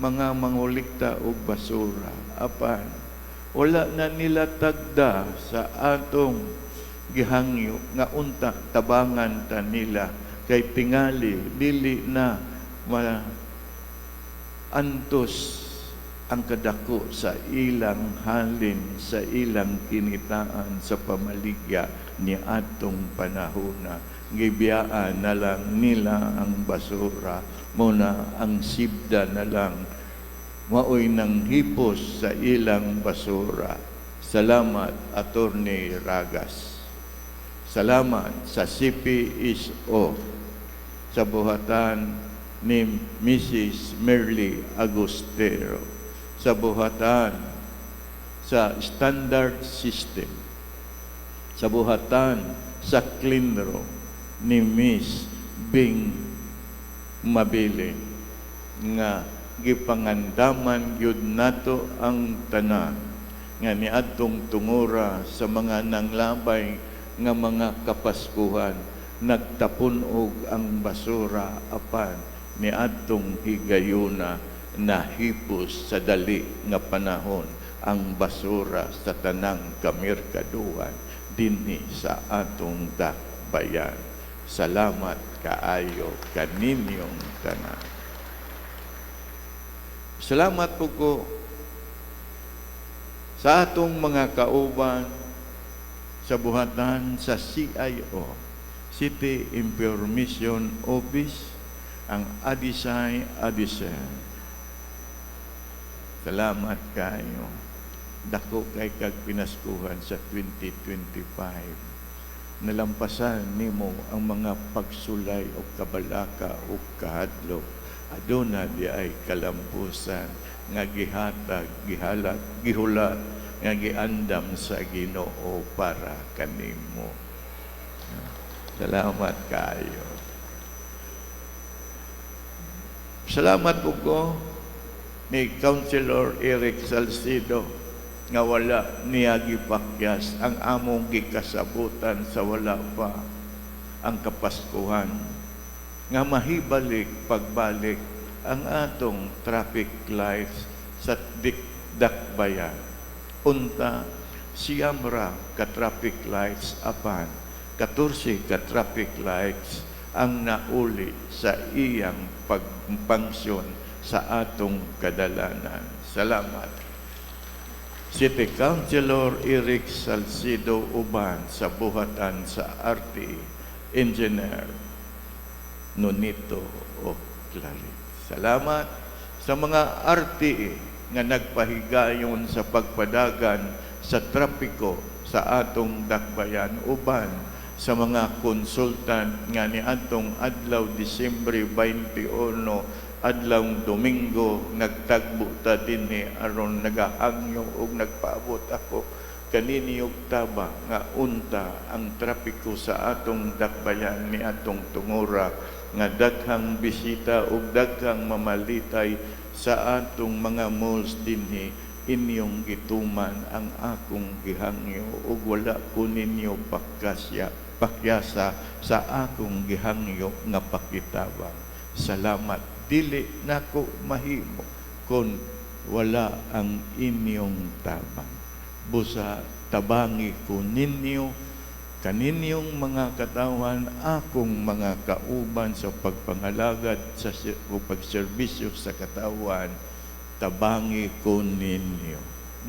mga mangulikta og basura, apan wala na nila tagda sa atong gihangyo nga unta tabangan ta nila kay tingali dili na antos ang kadako sa ilang halin sa ilang kinitaan sa pamaligya ni atong panahona. Gibiyaan na lang nila ang basura muna ang sibda na lang maoy nang hipos sa ilang basura. Salamat, Atty. Ragas. Salamat sa CPSO sa buhatan ni Mrs. Merly Agostero. Sa buhatan sa Standard System. Sa buhatan sa Clinro ni Miss Bing Mabili nga gipangandaman gyud nato ang tanan nga niadtong tungura sa mga nanglabay nga mga kapaskuhan nagtapon og ang basura apan niadtong higayuna nahipos sa dali nga panahon ang basura sa tanang kamerkaduhan dinhi sa atong dakbayan. Salamat kaayo kaninyong tanan. Salamat po ko sa atong mga kauban sa buhatan sa CIO, City Information Office, ang Adisay Adisen. Salamat kayo. Dako kay kag pinaskuhan sa 2025. Nalampasan nimo ang mga pagsulay o kabalaka o kahadlok. Aduna di ay kalampusan nga gihatag, gihalat, gihulat, nga giandam sa Ginoo para kanimo. Salamat kayo. Salamat po ko ni Councilor Eric Salcido nga wala niya gipakyas ang among gikasabutan sa wala pa ang Kapaskuhan nga mahibalik pagbalik ang atong traffic lights sa dakbayan. Unta, siyam ra ka traffic lights apan 14 ka traffic lights ang nauli sa iyang pagpangsyon sa atong kadalanan. Salamat. City Councilor Eric Salcido uban sa buhatan sa RT Engineer Nonito o Clarice. Salamat sa mga RTA nga nagpahigayon sa pagpadagan sa trapiko sa atong dakbayan uban sa mga konsultant nga ni atong adlaw Disyembre 21 adlaw Domingo nagtagbo ta dinhi aron nagahangyo og nagpaabot ako kaniniyog taba nga unta ang trapiko sa atong dakbayan ni atong tungora nga daghang bisita ug daghang mamalitay sa atong mga malls dinhi inyong gituman ang akong gihangyo ug wala ko ninyo pakyasa sa akong gihangyo nga pakitabang. Salamat, dili nako mahimo kon wala ang inyong tabang. Busa tabangi ko ninyo kaninyong mga katawan, akong mga kauban sa pagpangalagad sa pagserbisyo sa katawan, tabangi ko ninyo.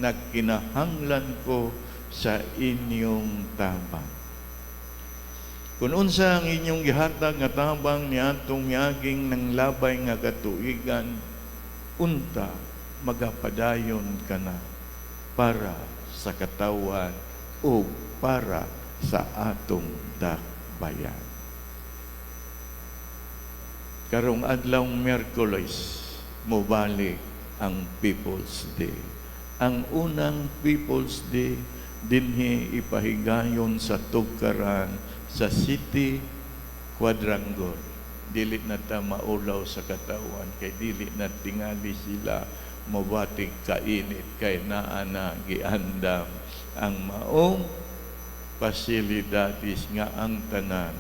Nagkinahanglan ko sa inyong tabang. Kung unsa ang inyong gihatag nga tabang ni atong miaging ng labay nga katuigan, unta magapadayon ka na para sa katawan o para sa atong dakbayan. Karong adlawng Miyerkules, mobalik ang People's Day. Ang unang People's Day dinhi ipahigayon sa Tugkaran sa City Quadrangle. Dili na ta maulaw sa katawan kay dili na tingali sila mabatig kainit kay naa na giandam ang maong pasilidades nga ang tanan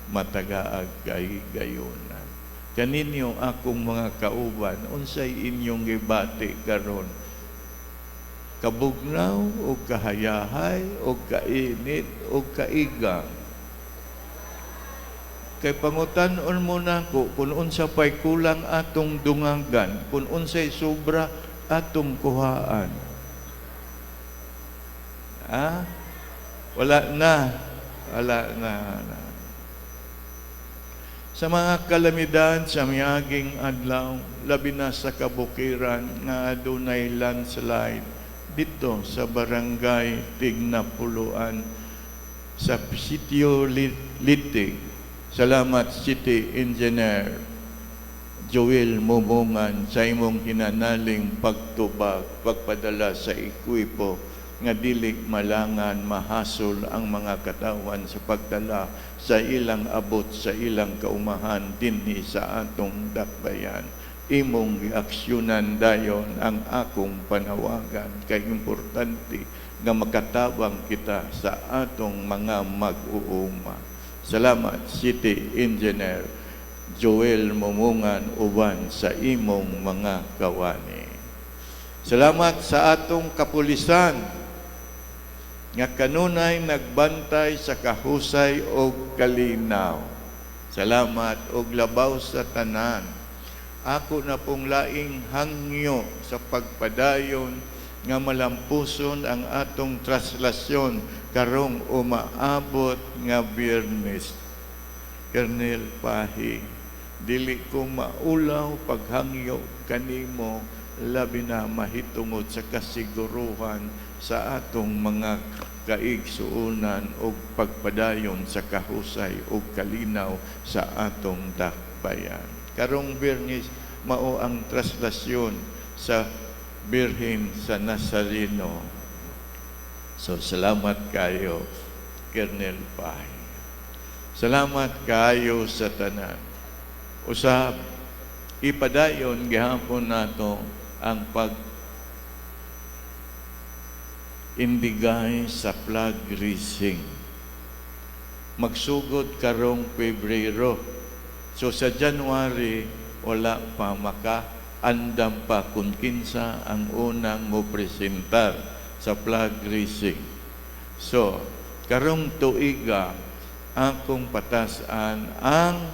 matagaag kay gayonan. Kaninyo akong mga kauban, unsay inyong gibati karon? Kabugnaw o kahayahay o kainit o kaigang? Kay pangutan-on mo na ko kung unsa pa'y kulang atong dungagan, kung unsay sobra atong kuhaan. Wala na. Sa mga kalamidad sa miaging adlaw, labi na sa kabukiran nga adunay landslide dito sa barangay Tignapuluan sa Sitio Litig. Salamat City Engineer Joel Momongan sa imong hinanaling pagtubag, pagpadala sa ekwipo nga dili malangan mahasol ang mga katawan sa pagdala sa ilang abot sa ilang kaumahan dinhi sa atong dakbayan. Imong giaksyonan dayon ang akong panawagan kay importante nga makatabang kita sa atong mga mag-uuma. Salamat City Engineer Joel Momongan uban sa imong mga kawani. Salamat sa atong kapulisan nga kanunay nagbantay sa kahusay o kalinaw. Salamat og labaw sa tanan. Ako na pong laing hangyo sa pagpadayon nga malampuson ang atong traslasyon karong umaabot nga Biyernes. Colonel Pahi, dili ko maulaw paghangyo kanimo labi na mahitungod sa kasiguruhan sa atong mga kaigsuunan o pagpadayon sa kahusay o kalinaw sa atong dakbayan. Karong Biyernes, mao ang traslasyon sa Birhen sa Nazareno. So, salamat kayo, Colonel Pahi. Salamat kayo sa tanan. Usab, ipadayon gihapon nato ang indigay sa flag raising. Magsugod karong Pebrero. So sa January, wala pa andam pa kung kinsa ang unang mo presentar sa flag raising. So, karong tuiga, akong patasan ang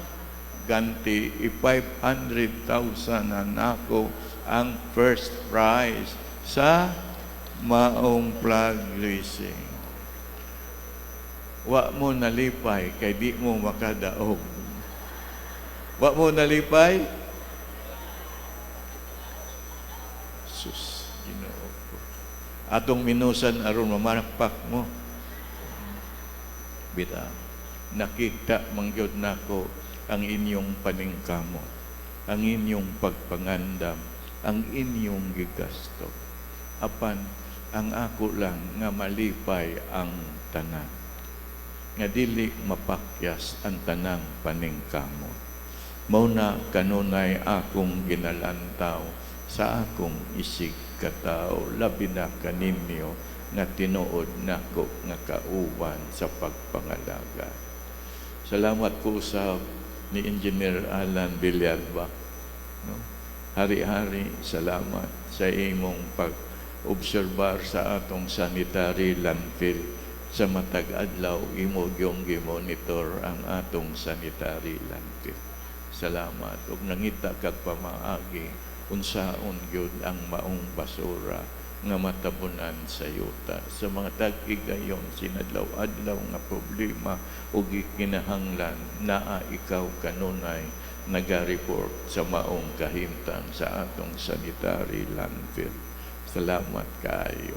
ganti 500,000 na ako ang first prize sa maong flag raising. Wa mo nalipay kay di mo makadaog. Wa mo nalipay? Sus, Ginoo ko. Atong minusan aron mamanakpak mo. Bita, nakita mangyod nako ang inyong paningkamo, ang inyong pagpangandam, ang inyong gigasto. Apan, ang ako lang nga malipay ang tanan. Nga dili mapakyas ang tanang paningkamo. Mauna kanunay akong ginalantaw sa akong isig katao, labi na kaninyo nga tinuod nako nga kauban sa pagpangalaga. Salamat ko sa ni Engineer Alan Villalba. No? Hari-hari, salamat sa imong pag-obserbar sa atong sanitary landfill. Sa matag adlaw, imo gyung gimonitor ang atong sanitary landfill. Salamat. Ug nangita kag pamaagi, unsaon gyud ang maong basura nga matabunan sa yuta. Sa mga tag-igayon, sinadlaw-adlaw nga problema o gikinahanglan naa ikaw kanunay naga-report sa maong kahimtang sa atong sanitary landfill. Salamat kaayo.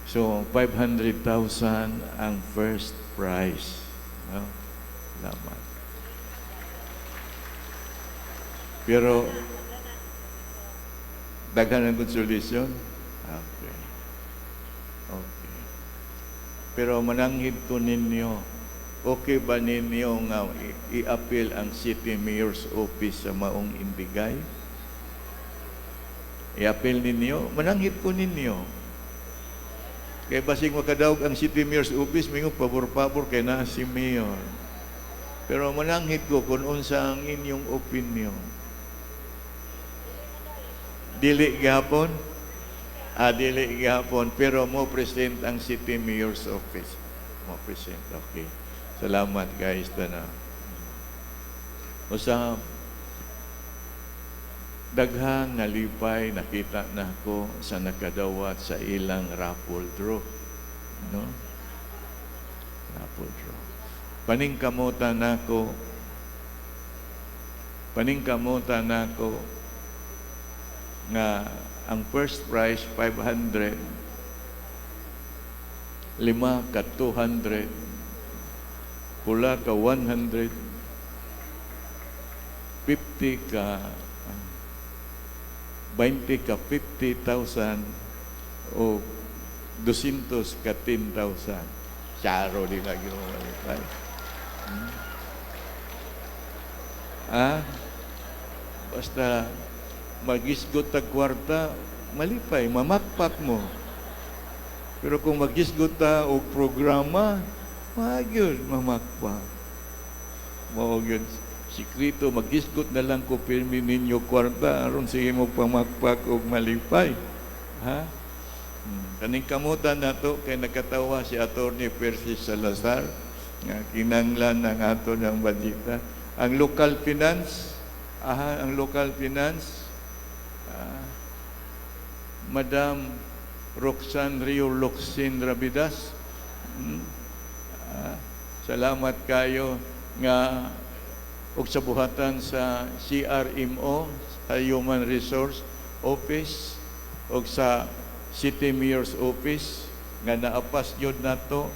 So, 500,000 ang first prize. No? Salamat. Pero, daghan ang konsolasyon? Okay. Okay. Pero mananghid ko ninyo, okay ba ninyo nga i-appeal ang City Mayor's Office sa maong inbigay? I-appeal ninyo? Mananghid ko ninyo. Kaya basig makadawag ang City Mayor's Office, mingo pabor-pabor kay na si Mayor. Pero mananghid ko kung unsa ang inyong opinion. Dili gihapon? Dili gihapon. Pero mo present ang City Mayor's Office. Mo present. Okay. Salamat guys. Tana. Usa daghang nalipay nakita na ko sa nakadawat sa ilang raffle draw. No? Raffle draw. Paningkamutan nako nga ang first prize 500, 5 ka 200, pula ka 100, 50 ka 20 ka 50,000 o 200 ka 10,000. Charo din lagi mo malipay. Basta magisgot tag kwarta, malipay, mamakpak mo. Pero kung magisgot ta og programa, magyud mamakpak. Mao gyud sikrito, magisgot na lang ko pirmi ninyo kwarta aron sige mo pamakpak og malipay. Ha? Kaning kamutan nato kay nakatawa si Attorney Percy Salazar nga kinanglan ng ato ng badita. Ang local finance, Madam Roxanne Rio Loxin Rabidas. Salamat kayo nga og sa buhatan sa CRMO, sa Human Resource Office, og sa City Mayor's Office nga naapas yun nato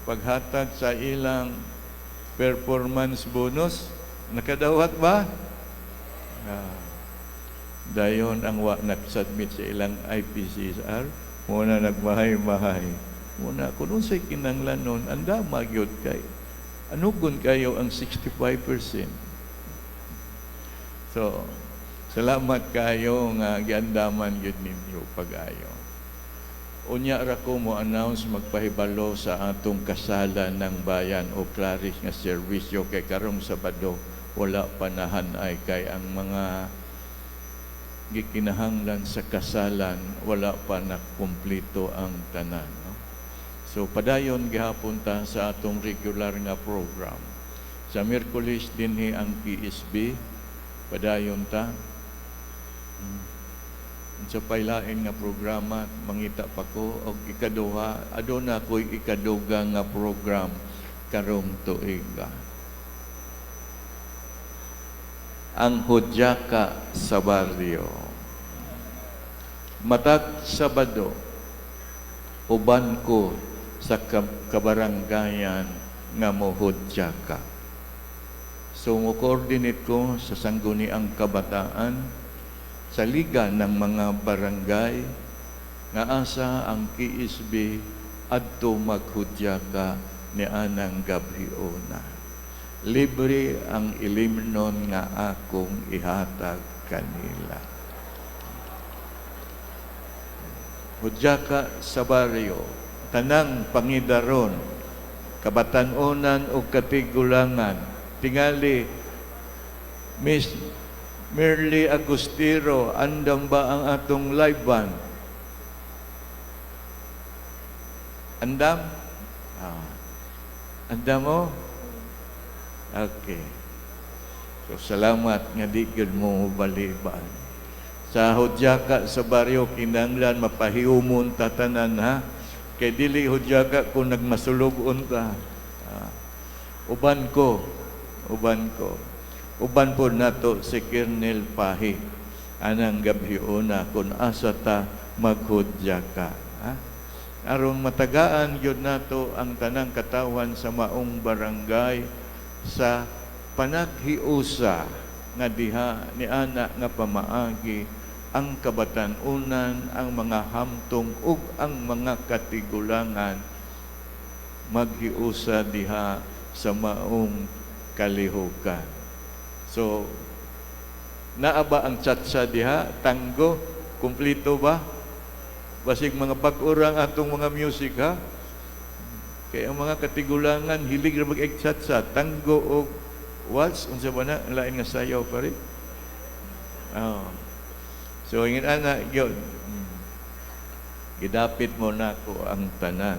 paghatag sa ilang performance bonus. Nakadawat ba? Dayon ang wa nag-submit sa ilang IPCR, muna nagmahay-mahay. Muna, kung unsay kinanglan nun, anda magyod kay. Anugon kayo ang 65%. So, salamat kayo nga giandaman yun ninyo pag-ayo. Unya ra ko mo announce magpahibalo sa atong kasalan ng bayan o Clarice nga serbisyo kay karong Sabado wala panahan ay kay ang mga gikinahanglan sa kasalan wala pa nakumplito ang tanan. No? So padayon gihapon ta sa atong regular nga program. Sa Miyerkules dinhi ang PSB, padayon ta. Sa pailain nga programa, mangita pa ko, og ikaduha, aduna ko'y ikaduga nga program karong tuiga. ang hudyaka sa baryo. Matag Sabado, uban ko sa kabaranggayan nga mohudyaka. So, mo-coordinate ko sa Sangguniang Kabataan sa liga ng mga barangay nga asa ang KSB adto maghudyaka ni anang gabriona. Libre ang ilimnon nga akong ihatag kanila. Hudyaka sa baryo, tanang pangidaron, kabatanunan o katigulangan, tingali, Miss Merly Agustiro, andam ba ang atong live band? Andam? Andam mo? Okay. So, salamat nga di gyud mo baliban. Sa hudyaka sa baryo, kinanglan mapahiumon tatanan ha. Kay dili hudyaka kung nagmasulog ta. Uban ko. Uban po nato si Kernel Pahi. Anang gabhiuna kung asa ta maghudyaka. Ha? Aron matagaan yun nato ang tanang katawan sa maong barangay sa panaghiusa nga diha ni ana nga pamaagi ang kabatanunan, ang mga hamtong ug ang mga katigulangan maghiusa diha sa maong kalihukan. So, naa ba ang tsatsa diha? Tango? Kumplito ba? Basig mga pag-urang atong mga music ha? Kaya ang mga katigulangan, hilig na mag-egtsatsa, tango o waltz, unsa ba na, lain nga sayaw pa rin. Oh. So, ingin ana, yun. Gidapit mo na ko ang tanan.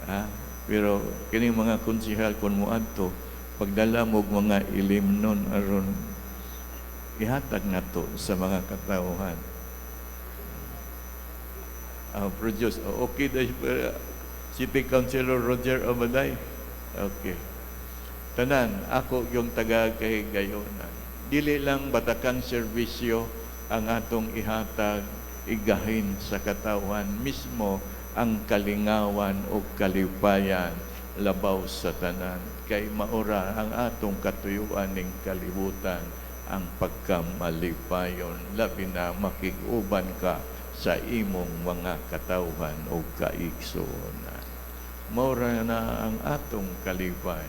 Ha? Pero, kining mga konsihal, kung mo adto, pagdala mo mga ilimnon aron ihatag na to sa mga katauhan. Produce. Okay, City Councilor Roger Amaday. Okay. Tanan, ako yung taga kay Gayonan. Dili lang batakang serbisyo ang atong ihatag, igahin sa katawan. Mismo ang kalingawan o kalipayan labaw sa tanan. Kay maura ang atong katuyuan ng kalibutan ang pagkamalipayon. Labi na makiguban ka sa imong mga katawhan o kaigsuonan. Maura na ang atong kalipay.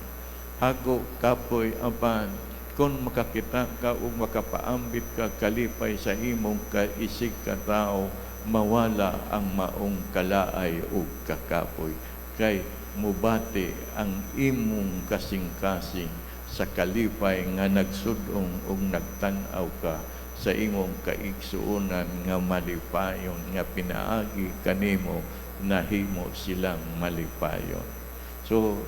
Hago kapoy apan kung makakita ka o makapaambit ka kalipay sa imong kaisig katao, mawala ang maong kalaay o kakapoy. Kay mubati ang imong kasing-kasing sa kalipay nga nagsudong o nagtanaw ka sa imong kaigsuonan nga malipayon nga pinaagi kanimo nahimo silang malipayon. So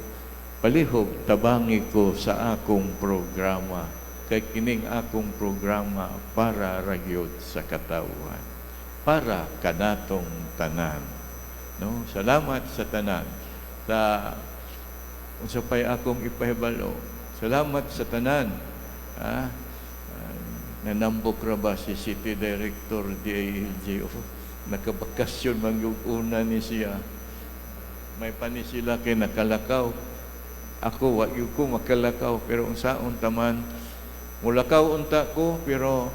palihog tabangi ko sa akong programa kay kining akong programa para ragyod sa katawhan, para kanatong tanan. No, salamat sa tanan. Sa unsa pay akong ipahibalo. Salamat sa tanan. Nanambok ra ba si City Director DILG? Nakabakasyon man yung una ni siya. May pani sila kay nakalakaw. Ako, wag ko makalakaw. Pero unsaon taman, mulakaw unta ko, pero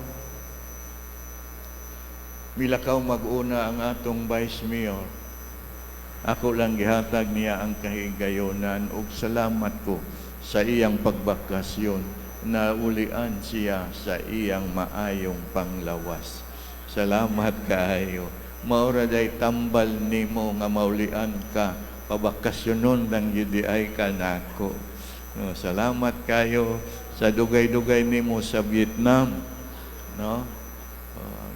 milakaw mag-una ang atong Vice Mayor. Ako lang gihatag niya ang kahigayonan ug salamat ko sa iyang pagbakasyon na ulian siya sa iyang maayong panglawas. Salamat kaayo. Maura day tambal nimo nga maulian ka, pabakasyonon lang yudi ay ka nako. No, salamat kayo sa dugay-dugay nimo sa Vietnam. No?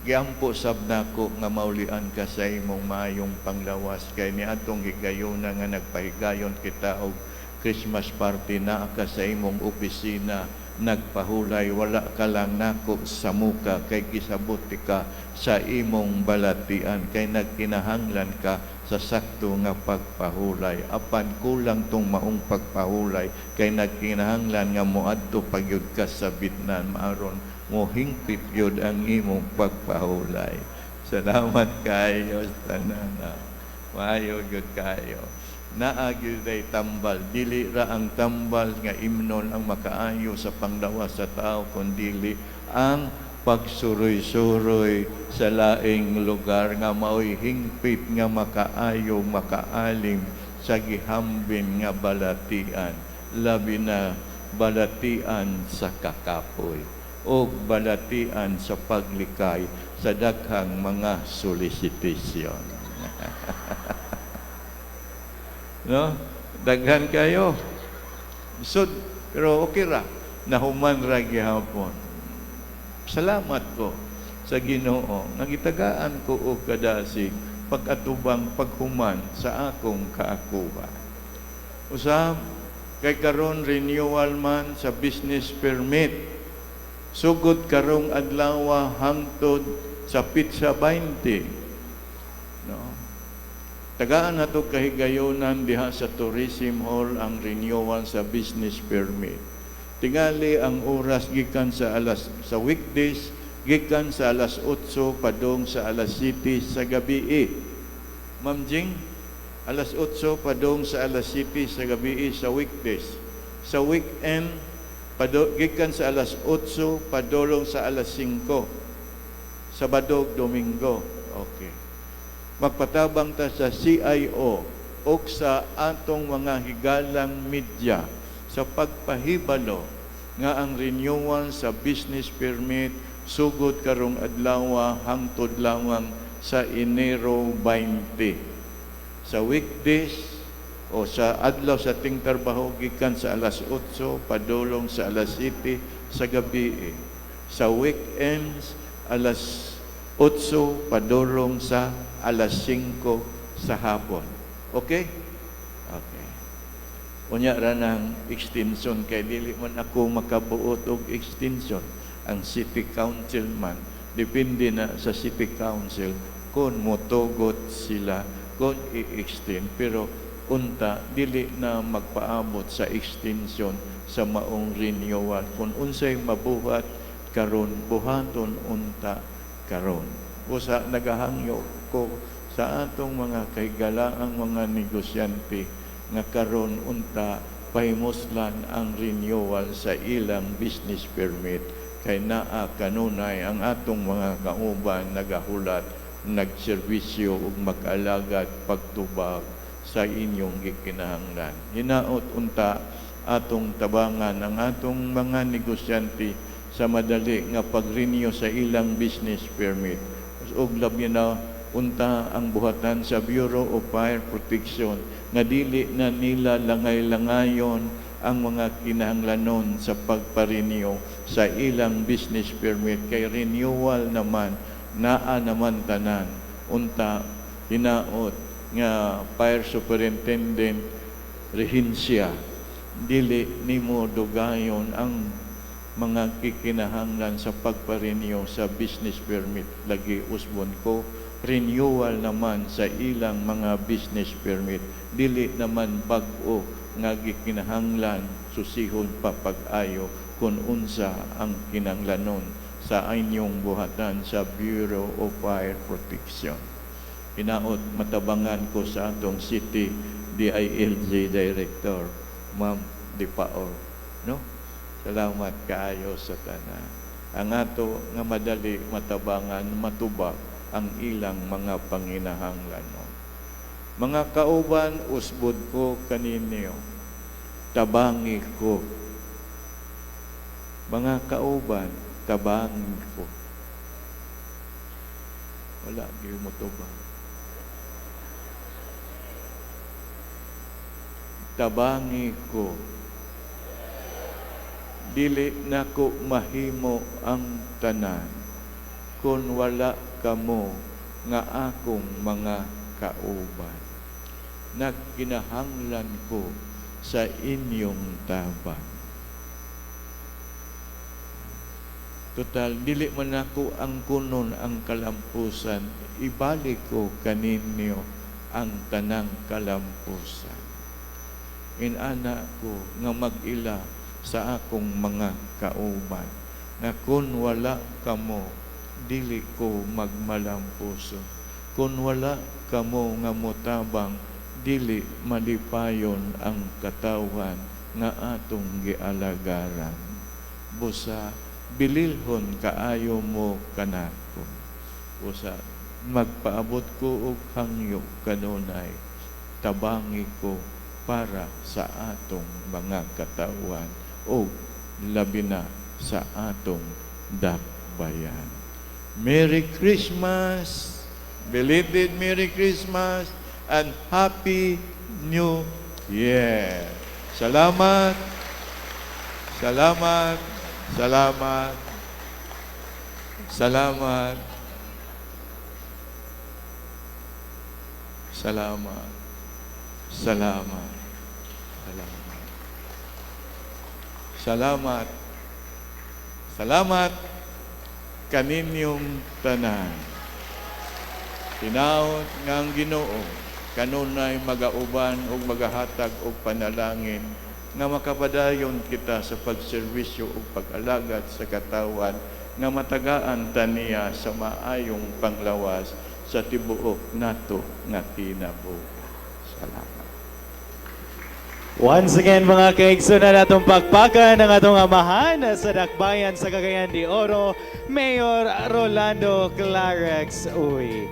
Giampo sab nako nga maulian ka sa imong maayong panglawas kay niadtong higayon nga nagpahigayon kita og Christmas party na ka sa imong opisina, nagpahulay, wala ka lang nako sa muka, kay gisabuti ka sa imong balatian, kay nagkinahanglan ka sa sakto nga pagpahulay. Apan kulang tong maong pagpahulay, kay nagkinahanglan nga moadto pagyud ka sa bitnan, maaron mo hingpit yun ang imong pagpahulay. Salamat kayo sa tanana. Maayo yun kayo. Naagyo day tambal, dili ra ang tambal nga imnon ang makaayo sa panglawas sa tao, kundili ang pagsuroy-suroy sa laing lugar nga mao'y hingpit nga makaayo, makaalim sa gihambin nga balatian, labi na balatian sa kakapoy o balatian sa paglikay sa daghang mga solicitation. No? Daghan kayo. So, pero okay ra. Nahuman ra gihapon. Salamat ko sa Ginoo. Nagitagaan ko og kadasig pag-atubang paghuman sa akong kaakuha. Usab, kay karon renewal man sa business permit. Sugod karong adlaw hangtod sa Pizza 20. No? Tagaan na ito kahigayonan diha sa Tourism Hall ang renewal sa business permit. Tingali ang oras gikan sa weekdays, gikan sa alas 8 padong sa alas 7 sa gabi. Ma'am Jing, alas 8 padong sa alas 7 sa gabi sa weekdays. Sa weekend, gikan sa alas 8 padulong sa alas 5. Sabado, Domingo. Okay. Magpatabang ta sa CIO o sa atong mga higalang media sa pagpahibalo nga ang renewal sa business permit sugod karong adlaw hangtod lawang sa Enero 20. Sa weekdays o sa adlaw sa ting trabaho gikan sa alas 8 padulong sa alas 7 sa gabi. Sa weekends alas 8 padulong sa alas 5 sa hapon. Okay? Okay. Unya ra ng extension, kay dili man ako makabuot og extension. Ang city council man, depende na sa city council kung motugot sila kung i-extend. Pero unta, dili na magpaabot sa extension sa maong renewal. Kung unsay mabuhat karon, buhaton unta karon. Usa nagahangyo ko sa atong mga kahigalaang mga negosyante nga karon unta pahimuslan ang renewal sa ilang business permit, kay naa kanunay ang atong mga kauban nagahulat, nagserbisyo ug mag-alagad pagtubag sa inyong gikinahanglan. Hinaot unta atong tabangan ang atong mga negosyante sa madali nga pag-renew sa ilang business permit. Ug labi na unta ang buhatan sa Bureau of Fire Protection nga dili na nila langay-langayon ang mga kinahanglanon sa pagpa-renew sa ilang business permit, kay renewal naman naa naman tanan. Unta hinaot nga Fire Superintendent Rehencia, dili nimo dugayon ang mga kikinahanglan sa pagpa-renew sa business permit. Lagi usbon ko, renewal naman sa ilang mga business permit, dili naman bag-o nga gikinahanglan susihon pa pag-ayo kung unsa ang kinahanglanon sa inyong buhatan sa Bureau of Fire Protection. Hinaot matabangan ko sa atong City DILG Director, Ma'am Dipaor. No? Salamat kaayo sa tanan. Ang ato nga madali matabangan, matubag ang ilang mga panginahanglanon. Mga kauban, usbod ko kaninyo, tabangi ko. Mga kauban, tabangi ko. Wala, di mo tubang. Tabangi ko. Dili nako mahimo ang tanan kung wala kamo nga akong mga kauban. Nagkinahanglan ko sa inyong tabang. Total, dili man ako ang kunon ang kalampusan, ibalik ko kaninyo ang tanang kalampusan. Inana ko nga mag-ila sa akong mga kauban, nga kun wala kamo, dili ko magmalampuso. Kun wala kamo nga motabang, dili malipayon ang katawan nga atong gialagaran. Busa, bililhon kaayo mo kanako. Busa, magpaabot ko og hangyo kanunay, tabangi ko para sa atong mga katawan o labi na sa atong dakbayan. Merry Christmas! Belated Merry Christmas and Happy New Year! Salamat! Salamat! Salamat! Salamat! Salamat! Salamat! Salamat! Salamat! Salamat kaninyong tanan. Tinaot nga ang Ginoo kanunay magauban o magahatag o panalangin nga makapadayon kita sa pagserbisyo o pag-alagad sa katawan nga matagaan taniya sa maayong panglawas sa tibuok nato nga kinabuhi. Salamat. Once again mga kaigsunan, atong pagpakan ng atong amahan sa Dakbayan sa Cagayan de Oro, Mayor Rolando Clarex Uy.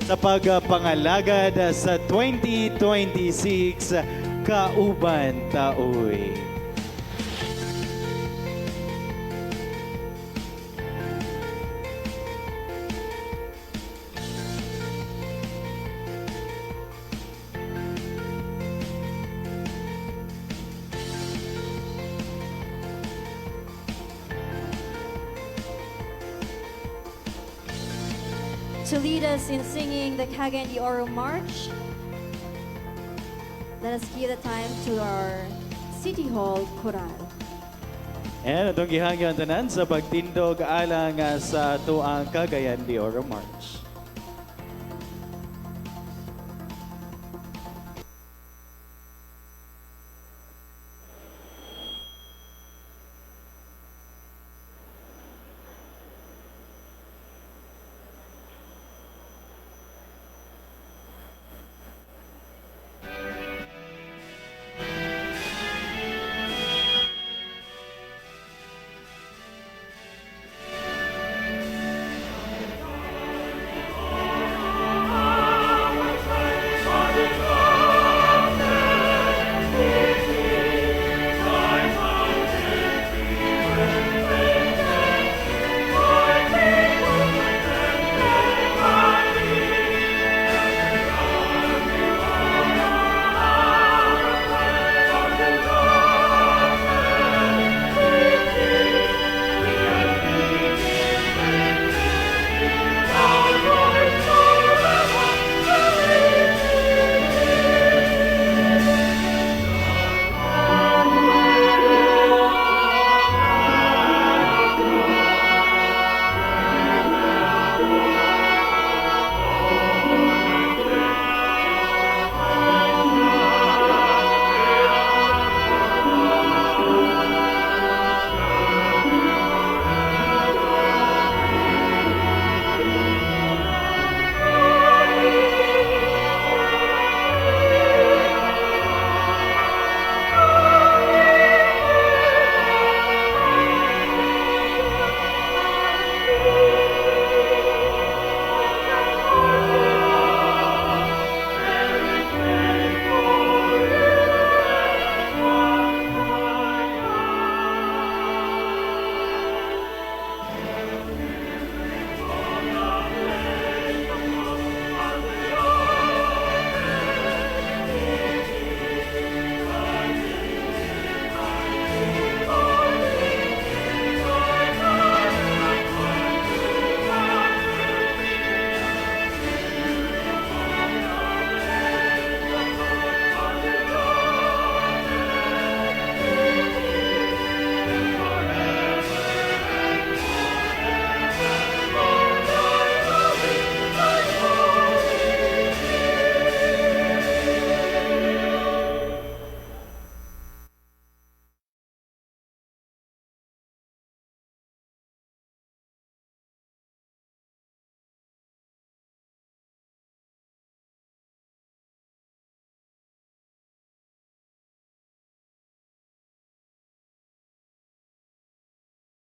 Sa pagpangalagad sa 2026 Kauban Taoy. To lead us in singing the Cagayan de Oro March, let us give the time to our City Hall Choral. And itong gihangyan tanan sa pagtindog alang sa tuang Cagayan de Oro March.